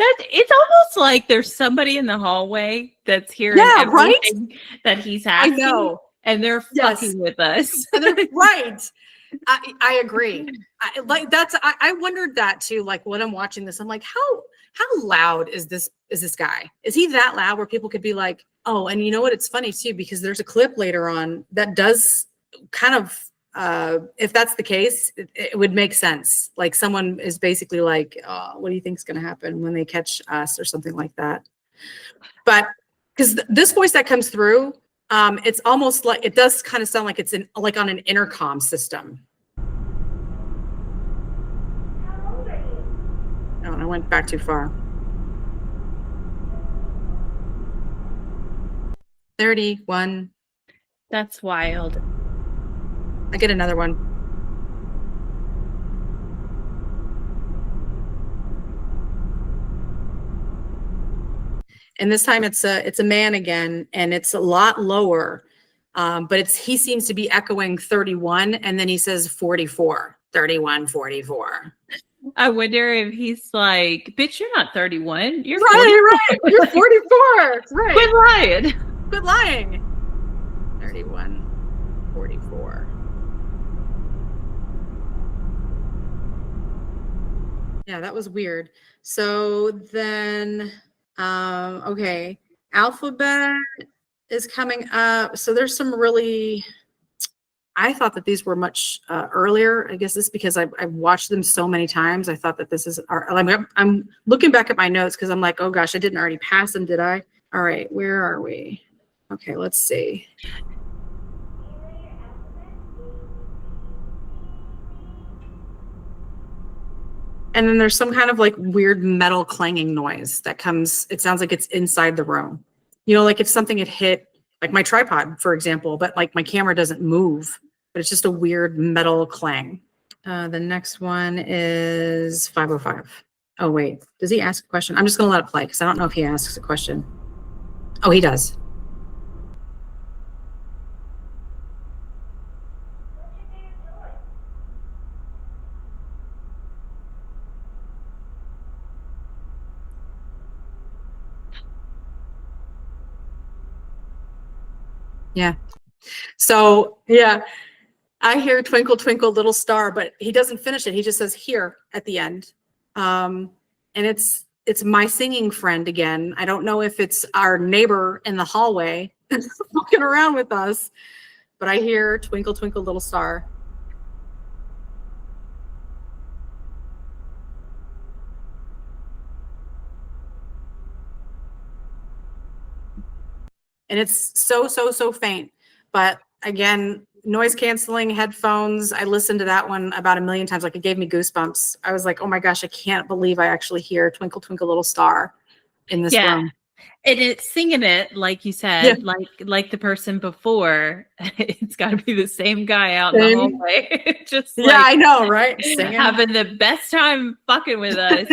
It's almost like there's somebody in the hallway that's hearing everything that he's asking. I know. And they're fucking with us. Right. I agree. I wondered that too. Like when I'm watching this, I'm like, how loud is this guy? Is he that loud where people could be like, oh, and you know what? It's funny too, because there's a clip later on that does kind of, if that's the case, it would make sense. Like someone is basically like, what do you think is going to happen when they catch us or something like that? But because this voice that comes through, it's almost like, it does kind of sound like it's like on an intercom system. Oh, I went back too far. 31. That's wild. I get another one. And this time it's a man again, and it's a lot lower. But he seems to be echoing 31, and then he says 44. 31, 44. I wonder if he's like, bitch, you're not 31. You're right. You're 44. Right. Quit lying. Quit lying. 31, 44. Yeah, that was weird. So then, okay, Alphabet is coming up. So there's some really, I thought that these were much earlier. I guess this is because I've watched them so many times. I thought that this is, I'm looking back at my notes because I'm like, oh gosh, I didn't already pass them, did I? All right, where are we? Okay, let's see. And then there's some kind of like weird metal clanging noise that comes, it sounds like it's inside the room. You know, like if something had hit, like my tripod, for example, but like my camera doesn't move, but it's just a weird metal clang. The next one is 505. Oh, wait, does he ask a question? I'm just gonna let it play because I don't know if he asks a question. Oh, he does. Yeah. So, yeah, I hear Twinkle, Twinkle, Little Star, but he doesn't finish it. He just says here at the end. And it's my singing friend again. I don't know if it's our neighbor in the hallway walking around with us, but I hear Twinkle, Twinkle, Little Star. And it's so faint. But again, noise canceling headphones. I listened to that one about 1 million times. Like it gave me goosebumps. I was like, oh my gosh, I can't believe I actually hear Twinkle, Twinkle, Little Star in this room. And it's singing it, like you said, like the person before. It's got to be the same guy out in the hallway. Just like, I know, right? Singing. Having the best time fucking with us.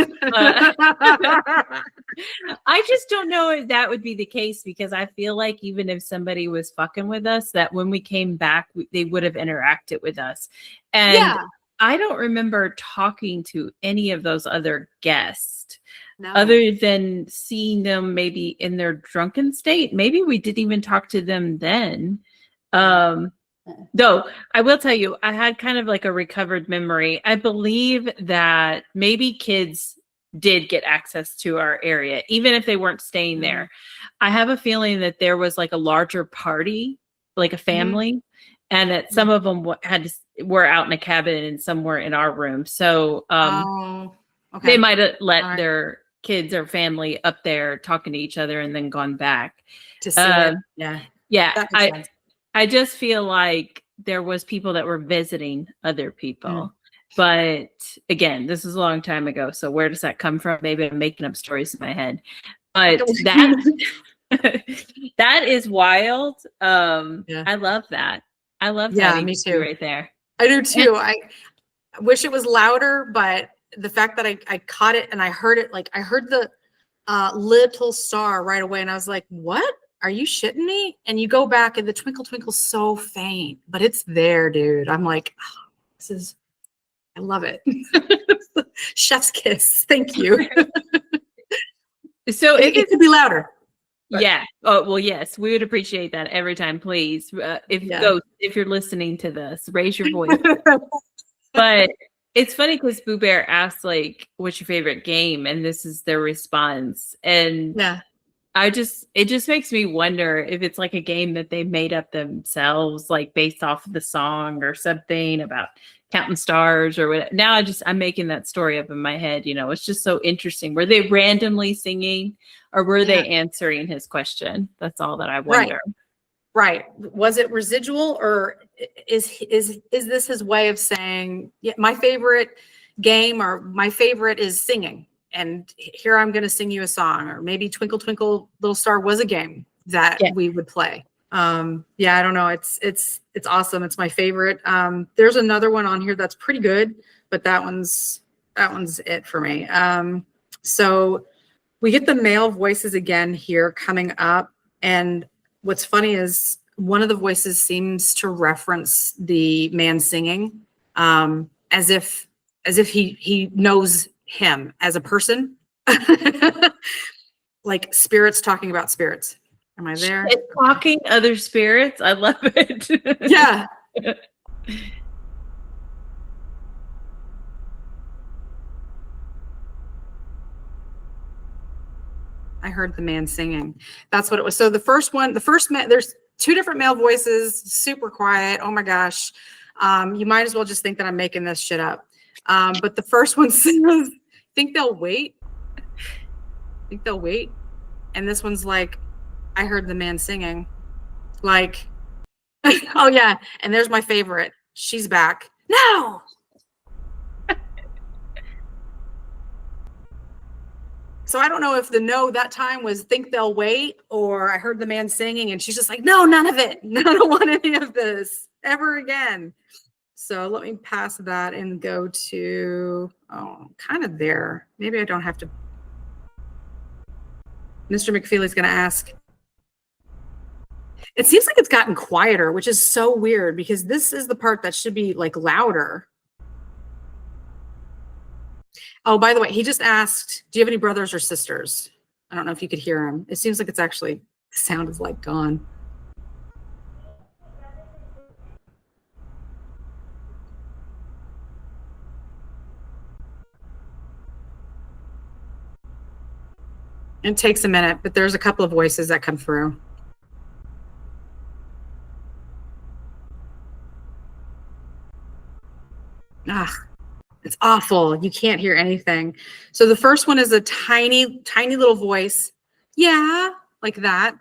I just don't know if that would be the case, because I feel like even if somebody was fucking with us, that when we came back, they would have interacted with us. And I don't remember talking to any of those other guests. No. Other than seeing them maybe in their drunken state. Maybe we didn't even talk to them then. Though I will tell you, I had kind of like a recovered memory. I believe that maybe kids did get access to our area, even if they weren't staying there. I have a feeling that there was like a larger party, like a family, and that some of them were out in a cabin and some were in our room. So they might have let their kids or family up there talking to each other and then gone back to see it. I just feel like there was people that were visiting other people. But again, this is a long time ago, so where does that come from? Maybe I'm making up stories in my head, but that is wild. I love that. I love that. Me too. Right there. I do too. I wish it was louder, but the fact that I caught it and I heard it, like I heard the little star right away, and I was like, what? Are you shitting me? And you go back and the twinkle twinkle's so faint, but it's there, dude. I'm like, I love it. Chef's kiss. Thank you. So it could be louder. But. Yeah. Oh, well, yes, we would appreciate that every time, please. If you're listening to this, raise your voice. But it's funny because Boo Bear asked, like, what's your favorite game? And this is their response. And it just makes me wonder if it's like a game that they made up themselves, like based off of the song or something about counting stars or whatever. Now I'm making that story up in my head. You know, it's just so interesting. Were they randomly singing or were they answering his question? That's all that I wonder. Right. Was it residual, or is this his way of saying, my favorite game or my favorite is singing, and here I'm going to sing you a song? Or maybe Twinkle Twinkle Little Star was a game that we would play. I don't know. It's awesome. It's my favorite. There's another one on here that's pretty good, but that one's it for me. So we get the male voices again here coming up, and what's funny is one of the voices seems to reference the man singing, as if he knows him as a person, like spirits talking about spirits. Am I there? Talking other spirits. I love it. Yeah. I heard the man singing. That's what it was. So there's two different male voices, super quiet. Oh my gosh. You might as well just think that I'm making this shit up. But the first one says, think they'll wait. And this one's like, I heard the man singing. Like, oh yeah. And there's my favorite. She's back. No. So I don't know if the no that time was think they'll wait, or I heard the man singing and she's just like, no, none of it. I don't want any of this ever again. So let me pass that and go to, kind of there. Maybe I don't have to. Mr. McFeely's going to ask. It seems like it's gotten quieter, which is so weird because this is the part that should be like louder. Oh, by the way, he just asked, do you have any brothers or sisters? I don't know if you could hear him. It seems like it's actually, the sound is like gone. It takes a minute, but there's a couple of voices that come through. It's awful. You can't hear anything. So the first one is a tiny, tiny little voice. Yeah, like that.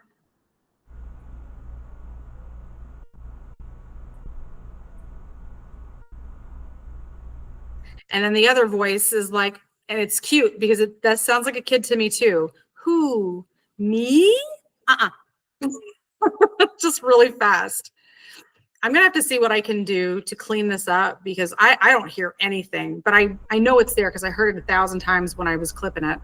And then the other voice is like, and it's cute because that sounds like a kid to me too. Who? Me? Just really fast. I'm gonna have to see what I can do to clean this up because I don't hear anything, but I know it's there because I heard it 1,000 times when I was clipping it.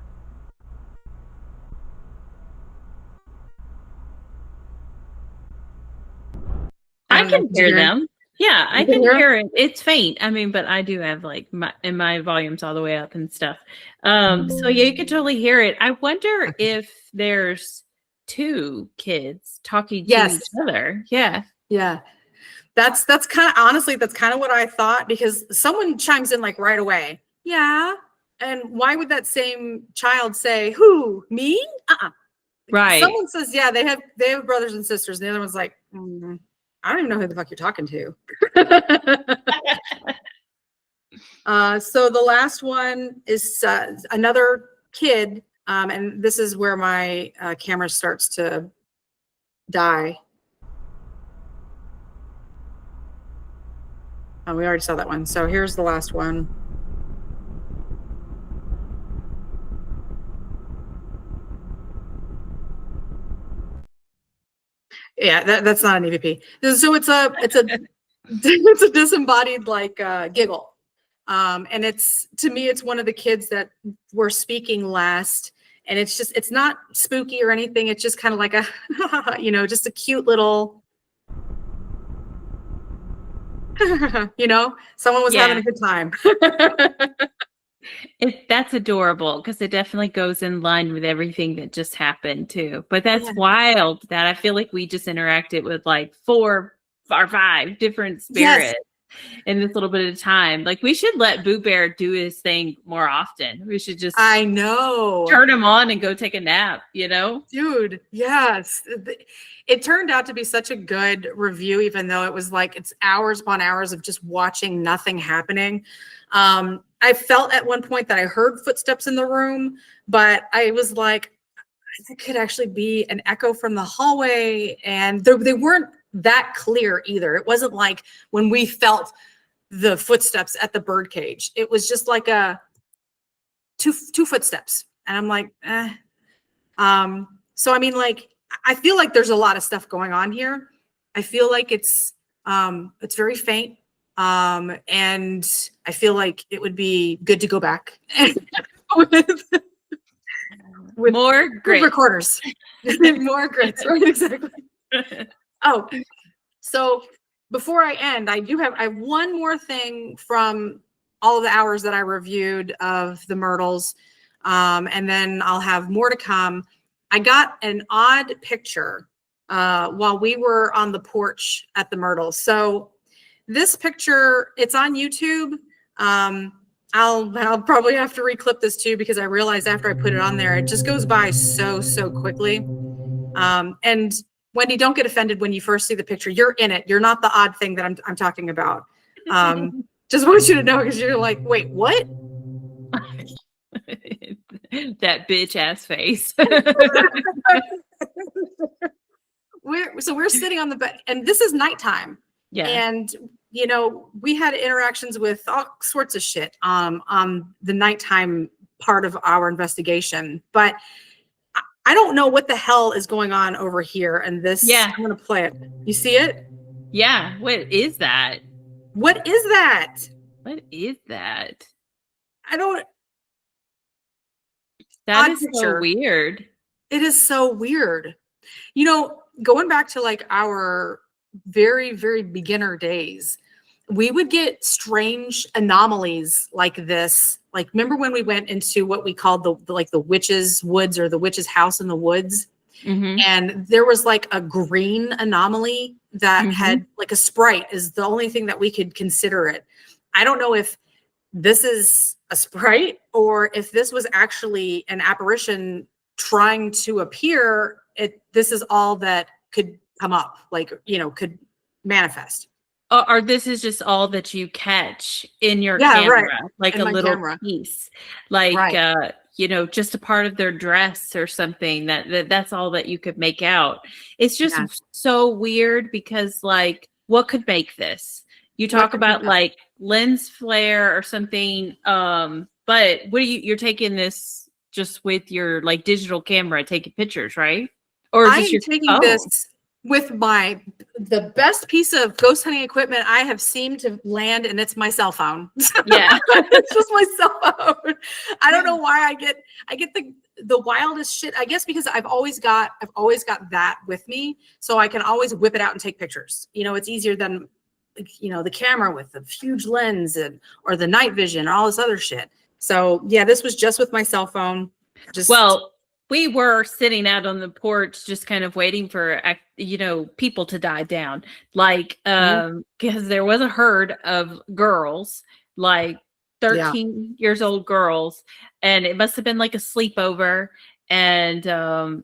I can hear them. Yeah, I can hear it. It's faint. I mean, but I do have like my volume's all the way up and stuff. So yeah, you can totally hear it. I wonder if there's two kids talking to each other. Yeah. Yeah. That's kind of, honestly, that's kind of what I thought because someone chimes in like right away. Yeah. And why would that same child say, who, me? Right. Someone says, yeah, they have brothers and sisters. And the other one's like, I don't even know who the fuck you're talking to. So the last one is another kid. And this is where my camera starts to die. Oh, we already saw that one. So here's the last one. Yeah, that's not an EVP. So it's a it's a disembodied like giggle. And it's, to me, it's one of the kids that were speaking last. And it's not spooky or anything. It's just kind of like a, just a cute little, someone was having a good time. That's adorable because it definitely goes in line with everything that just happened too. But that's wild that I feel like we just interacted with like 4 or 5 different spirits in this little bit of time. Like we should let Boo Bear do his thing more often. We should just turn him on and go take a nap, Dude, yes. It turned out to be such a good review, even though it was like it's hours upon hours of just watching nothing happening. I felt at one point that I heard footsteps in the room, but I was like, it could actually be an echo from the hallway. And they weren't that clear either. It wasn't like when we felt the footsteps at the birdcage. It was just like two footsteps. And I'm like, So, I mean, like, I feel like there's a lot of stuff going on here. I feel like it's very faint. And I feel like it would be good to go back with more great recorders, more grits, right? Exactly. Oh, so before I end, I have one more thing from all of the hours that I reviewed of the Myrtles. And then I'll have more to come. I got an odd picture while we were on the porch at the Myrtles. So this picture, it's on YouTube. I'll probably have to reclip this too because I realized after I put it on there, it just goes by so quickly. And Wendy, don't get offended when you first see the picture. You're in it. You're not the odd thing that I'm talking about. Just want you to know because you're like, wait, what? That bitch ass face. We're sitting on the bed, and this is nighttime. Yeah. And we had interactions with all sorts of shit on the nighttime part of our investigation. But I don't know what the hell is going on over here. And this, Yeah. I'm going to play it. You see it? Yeah. What is that? What is that? What is that? I don't. That Odd is so picture. weird. It is so weird. You know, going back to like our very, very beginner days, we would get strange anomalies like this. Like, remember when we went into what we called the witch's woods, or the witch's house in the woods? Mm-hmm. And there was like a green anomaly that Mhm. had like a sprite is the only thing that we could consider it. I don't know if this is a sprite or if this was actually an apparition trying to appear. This is all that could come up, like, you know, could manifest. Or this is just all that you catch in your Yeah, camera, right. like In a my little camera. piece, like Right. you know, just a part of their dress or something. That's all that you could make out. It's just Yeah. so weird because, like, what could make this? You What talk could make about that? like lens flare or something, but what you're taking this just with your like digital camera, taking pictures, right? Or I just am your taking phone? this with the best piece of ghost hunting equipment I have seemed to land, and it's my cell phone. Yeah. It's just my cell phone. I don't know why I get the wildest shit. I guess because I've always got that with me, so I can always whip it out and take pictures. You know, it's easier than, you know, the camera with the huge lens or the night vision or all this other shit. So yeah, this was just with my cell phone. Well, we were sitting out on the porch just kind of waiting for, you know, people to die down. Like, because there was a herd of girls, like 13 years old girls, and it must have been like a sleepover. And,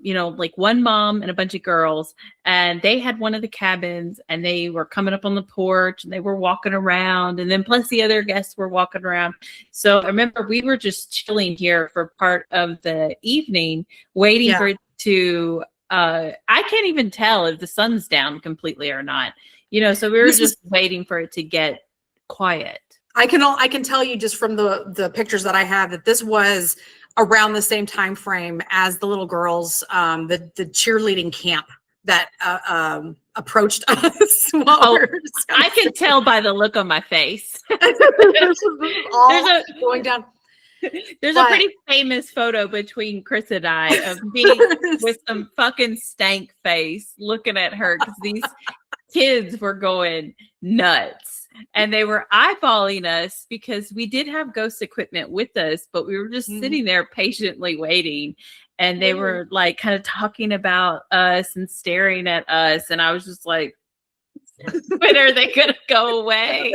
you know, like one mom and a bunch of girls, and they had one of the cabins, and they were coming up on the porch, and they were walking around, and then plus the other guests were walking around. So I remember we were just chilling here for part of the evening, waiting for it to, I can't even tell if the sun's down completely or not, you know, so we were just waiting for it to get quiet. I can tell you just from the pictures that I have that this was around the same time frame as the little girls, the cheerleading camp that approached us. I can tell by the look on my face. This is all going down. There's a pretty famous photo between Chris and I of me with some fucking stank face looking at her because these kids were going nuts. And they were eyeballing us because we did have ghost equipment with us, but we were just sitting there patiently waiting. And they were like kind of talking about us and staring at us. And I was just like, when are they going to go away?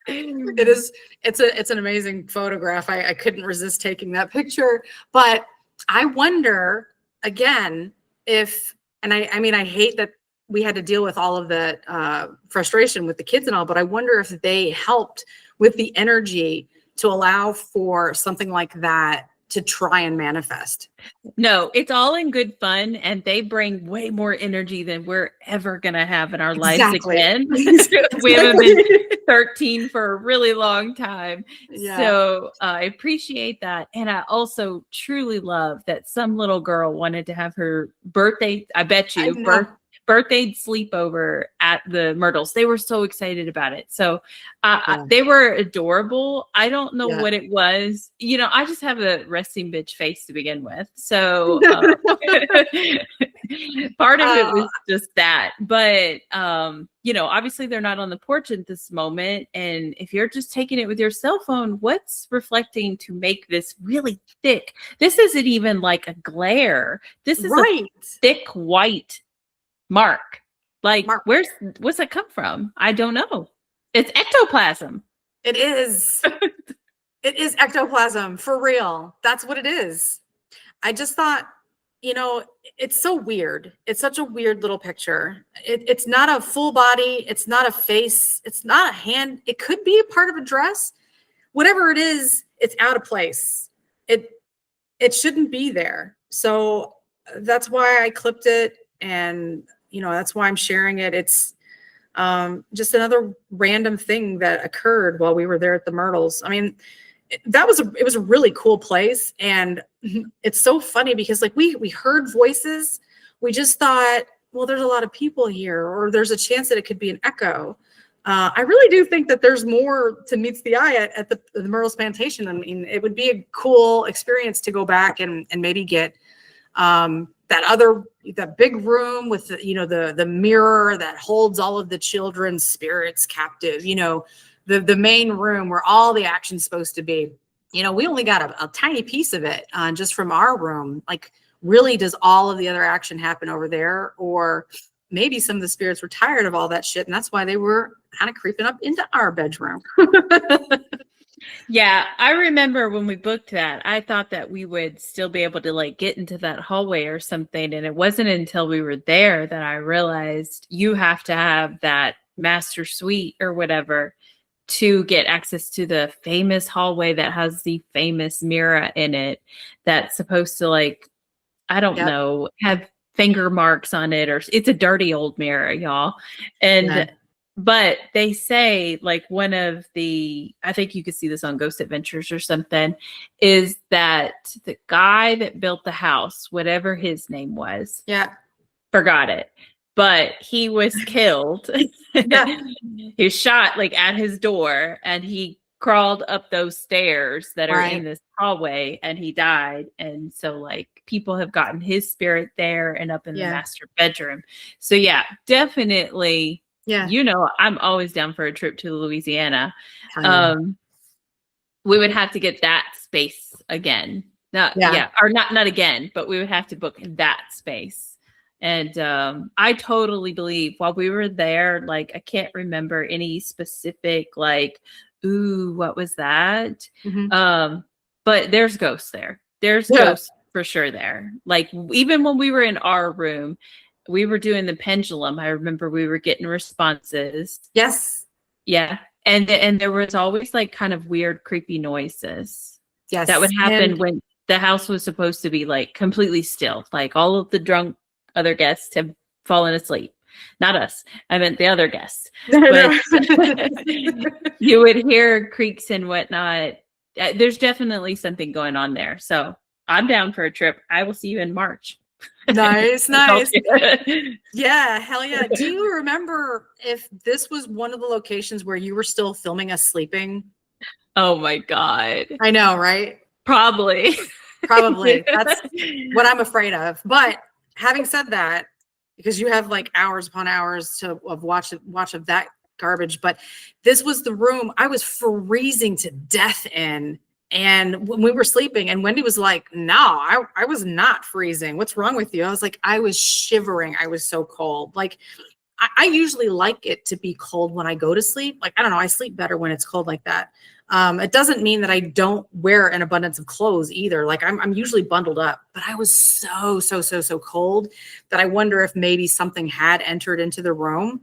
It's an amazing photograph. I couldn't resist taking that picture, but I wonder again if, and I mean, I hate that we had to deal with all of the frustration with the kids and all, but I wonder if they helped with the energy to allow for something like that to try and manifest. No, it's all in good fun, and they bring way more energy than we're ever going to have in our lives again. We haven't been 13 for a really long time. Yeah. So I appreciate that. And I also truly love that some little girl wanted to have her birthday, I bet you, birthday sleepover at the Myrtles. They were so excited about it. So they were adorable. I don't know what it was. You know, I just have a resting bitch face to begin with. So part of it was just that. But, you know, obviously they're not on the porch at this moment. And if you're just taking it with your cell phone, what's reflecting to make this really thick? This isn't even like a glare. This is a thick white mark. Like, what's that come from? I don't know. It's ectoplasm. It is. It is ectoplasm for real. That's what it is. I just thought, you know, it's so weird. It's such a weird little picture. It's not a full body. It's not a face. It's not a hand. It could be a part of a dress. Whatever it is, it's out of place. It shouldn't be there. So that's why I clipped it, and you know, that's why I'm sharing it. It's just another random thing that occurred while we were there at the Myrtles. I mean, it was a really cool place. And it's so funny because like we heard voices. We just thought, well, there's a lot of people here, or there's a chance that it could be an echo. I really do think that there's more to meets the eye at the Myrtles Plantation. I mean, it would be a cool experience to go back and maybe get that big room with the mirror that holds all of the children's spirits captive, the main room where all the action's supposed to be. We only got a tiny piece of it just from our room. Like, really, does all of the other action happen over there? Or maybe some of the spirits were tired of all that shit, and that's why they were kind of creeping up into our bedroom. Yeah, I remember when we booked that, I thought that we would still be able to like get into that hallway or something. And it wasn't until we were there that I realized you have to have that master suite or whatever to get access to the famous hallway that has the famous mirror in it that's supposed to, like, I don't know, have finger marks on it, or it's a dirty old mirror, y'all. And but they say, like, one of the, I think you could see this on Ghost Adventures or something, is that the guy that built the house, whatever his name was, forgot it, but he was killed. He was shot like at his door, and he crawled up those stairs that are in this hallway, and he died. And so, like, people have gotten his spirit there and up in the master bedroom. So yeah, definitely. Yeah. I'm always down for a trip to Louisiana. We would have to get that space again. Or not again, but we would have to book that space. And I totally believe while we were there, like, I can't remember any specific, like, ooh, what was that? But there's ghosts there. There's ghosts for sure there. Like, even when we were in our room, we were doing the pendulum. I remember we were getting responses. Yes. Yeah. And there was always like kind of weird, creepy noises. Yes. That would happen when the house was supposed to be like completely still. Like, all of the drunk other guests have fallen asleep. Not us. I meant the other guests. But you would hear creaks and whatnot. There's definitely something going on there. So I'm down for a trip. I will see you in March. Nice. Yeah, hell yeah. Do you remember if this was one of the locations where you were still filming us sleeping? Oh my God. I know, right? Probably. That's what I'm afraid of. But having said that, because you have like hours upon hours of watch of that garbage, but this was the room I was freezing to death in. And when we were sleeping, and Wendy was like, no, I was not freezing. What's wrong with you? I was like, I was shivering. I was so cold. Like, I usually like it to be cold when I go to sleep. Like, I don't know, I sleep better when it's cold like that. It doesn't mean that I don't wear an abundance of clothes either. Like, I'm usually bundled up, but I was so cold that I wonder if maybe something had entered into the room.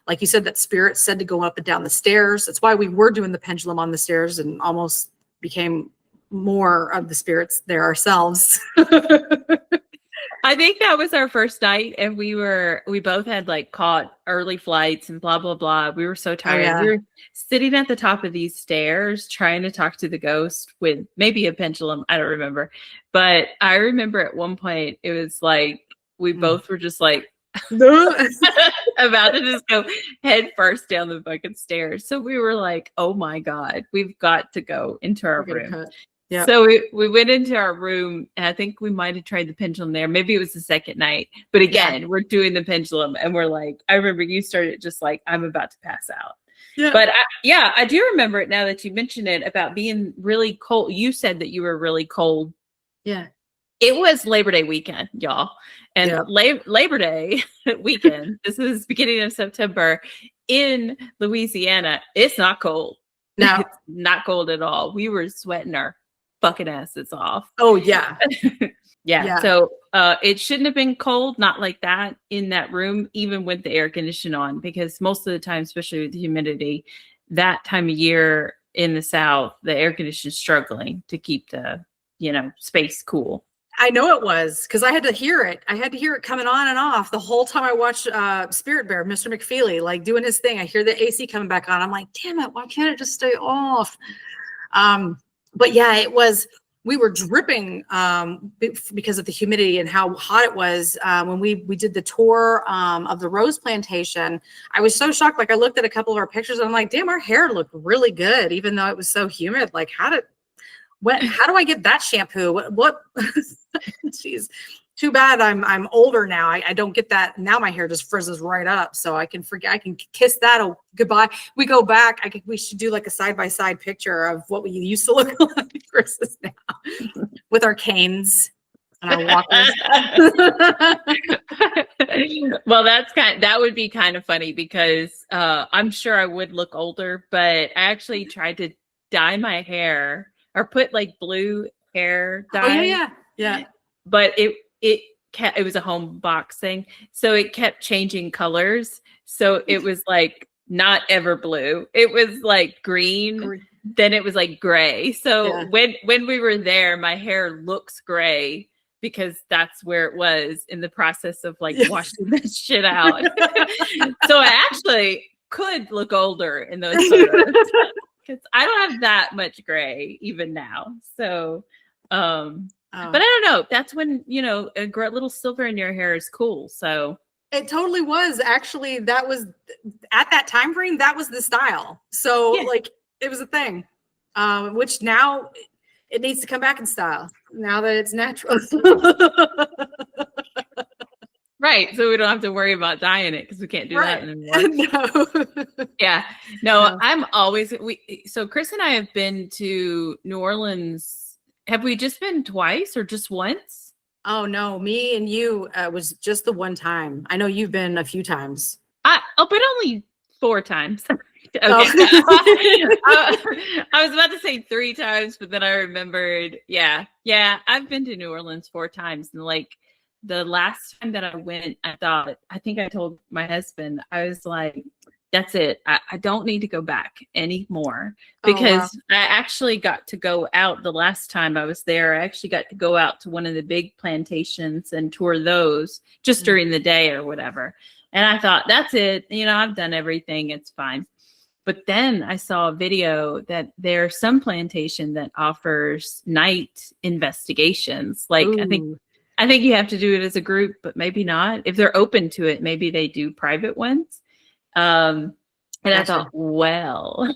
Like you said, that spirit said to go up and down the stairs. That's why we were doing the pendulum on the stairs and almost became more of the spirits there ourselves. I think that was our first night, and we both had like caught early flights and blah, blah, blah. We were so tired. Oh, yeah. We were sitting at the top of these stairs trying to talk to the ghost with maybe a pendulum. I don't remember. But I remember at one point, it was like, we both were just like, about to just go head first down the fucking stairs. So we were like, oh my God, we've got to go into our room. Yeah. So we went into our room, and I think we might have tried the pendulum there. Maybe it was the second night. But again, we're doing the pendulum, and we're like, I remember you started just like, I'm about to pass out. Yeah. But I do remember it now that you mention it about being really cold. You said that you were really cold. Yeah. It was Labor Day weekend, y'all. And Labor Day weekend, this is beginning of September in Louisiana. It's not cold. No, it's not cold at all. We were sweating our fucking asses off. Oh, yeah. Yeah. So it shouldn't have been cold, not like that in that room, even with the air condition on, because most of the time, especially with the humidity, that time of year in the South, the air condition is struggling to keep the, space cool. I know it was because I had to hear it. I had to hear it coming on and off the whole time I watched Spirit Bear, Mr. McFeely, like doing his thing. I hear the AC coming back on. I'm like, damn it, why can't it just stay off? But yeah, it was, we were dripping because of the humidity and how hot it was when we did the tour of the rose plantation. I was so shocked. Like I looked at a couple of our pictures and I'm like, damn, our hair looked really good, even though it was so humid. Like how do I get that shampoo? What? Jeez, too bad I'm older now. I don't get that. Now my hair just frizzes right up. So I can forget, I can kiss that goodbye. We go back. We should do like a side-by-side picture of what we used to look like versus now with our canes and our walkers. Well, that would be kind of funny because I'm sure I would look older, but I actually tried to dye my hair or put like blue hair dye. Oh yeah. But it was a home box thing, so it kept changing colors. So it was like not ever blue. It was like green. Then it was like gray. So when we were there, my hair looks gray because that's where it was in the process of like washing that shit out. So I actually could look older in those photos because I don't have that much gray even now. So but I don't know. That's when, a little silver in your hair is cool. So it totally was. Actually, that was at that time frame, that was the style. So like it was a thing, which now it needs to come back in style now that it's natural. Right. So we don't have to worry about dyeing it because we can't do that anymore. No. Yeah. No, I'm always, so Chris and I have been to New Orleans. Have we just been twice or just once? Oh no, me and you was just the one time. I know you've been a few times. But only 4 times. Okay. I was about to say 3 times, but then I remembered. Yeah, I've been to New Orleans 4 times, and like the last time that I went, I think I told my husband, I was like, that's it. I don't need to go back anymore because I actually got to go out the last time I was there. I actually got to go out to one of the big plantations and tour those just during the day or whatever. And I thought, that's it. I've done everything. It's fine. But then I saw a video that there's some plantation that offers night investigations. Like, I think you have to do it as a group, but maybe not. If they're open to it, maybe they do private ones. And I thought, well,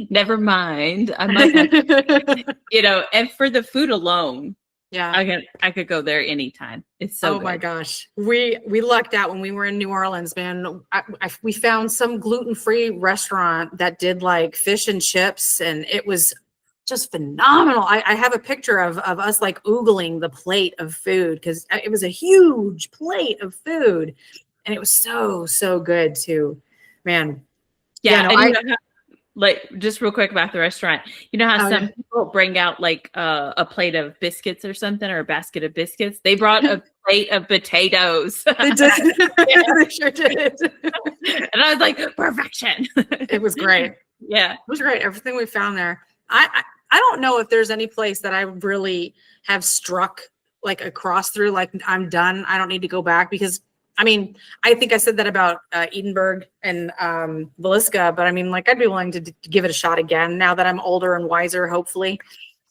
never mind. I might have, and for the food alone, I could go there anytime. It's so good. My gosh. We lucked out when we were in New Orleans, man. We found some gluten-free restaurant that did like fish and chips, and it was just phenomenal. I have a picture of us like oogling the plate of food because it was a huge plate of food. And it was so good too, man. Yeah. Like just real quick about the restaurant, how some people bring out like a plate of biscuits or something, or a basket of biscuits. They brought a plate of potatoes. They did. They sure did. And I was like, perfection. It was great. Yeah, it was great. Everything we found there. I don't know if there's any place that I really have struck like across through. Like I'm done. I don't need to go back because. I mean, I think I said that about Edinburgh and Villisca, but I mean, like, I'd be willing to give it a shot again now that I'm older and wiser, hopefully.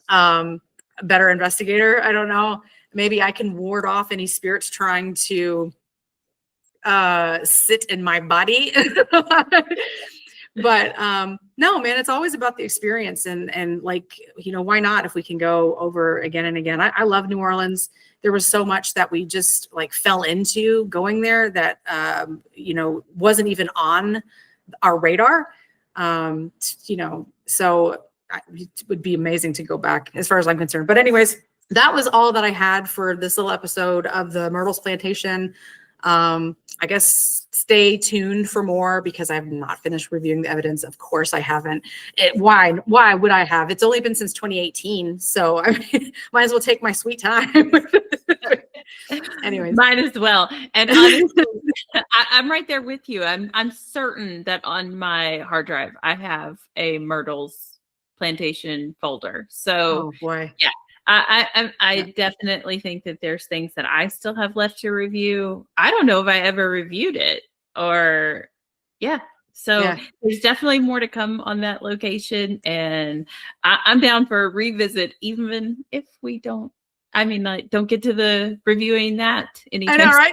A better investigator. I don't know. Maybe I can ward off any spirits trying to sit in my body. But no, man, it's always about the experience and like, why not if we can go over again and again. I love New Orleans. There was so much that we just like fell into going there that, wasn't even on our radar. So it would be amazing to go back as far as I'm concerned. But anyways, that was all that I had for this little episode of the Myrtles Plantation. I guess stay tuned for more because I have not finished reviewing the evidence. Of course I haven't. Why would I have? It's only been since 2018. So I mean, might as well take my sweet time. Anyways. Might as well. And honestly, I'm right there with you. I'm certain that on my hard drive, I have a Myrtles Plantation folder. So oh boy. Yeah. I definitely think that there's things that I still have left to review. I don't know if I ever reviewed it or yeah. So there's definitely more to come on that location, and I'm down for a revisit, even if we don't. I mean, like, don't get to the reviewing that anytime. I know, right?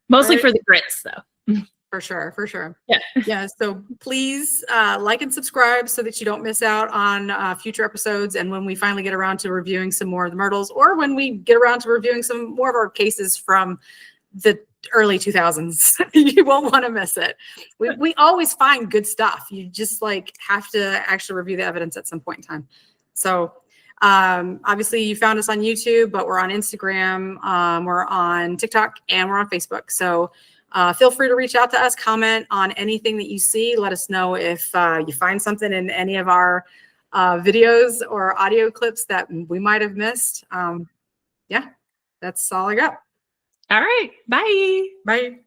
Mostly for the grits, though. For sure. Yeah. Yeah. So please like and subscribe so that you don't miss out on future episodes. And when we finally get around to reviewing some more of the Myrtles, or when we get around to reviewing some more of our cases from the early 2000s, you won't want to miss it. We always find good stuff. You just like have to actually review the evidence at some point in time. So obviously you found us on YouTube, but we're on Instagram, we're on TikTok, and we're on Facebook. So feel free to reach out to us, comment on anything that you see. Let us know if you find something in any of our videos or audio clips that we might have missed. Yeah, that's all I got. All right. Bye. Bye.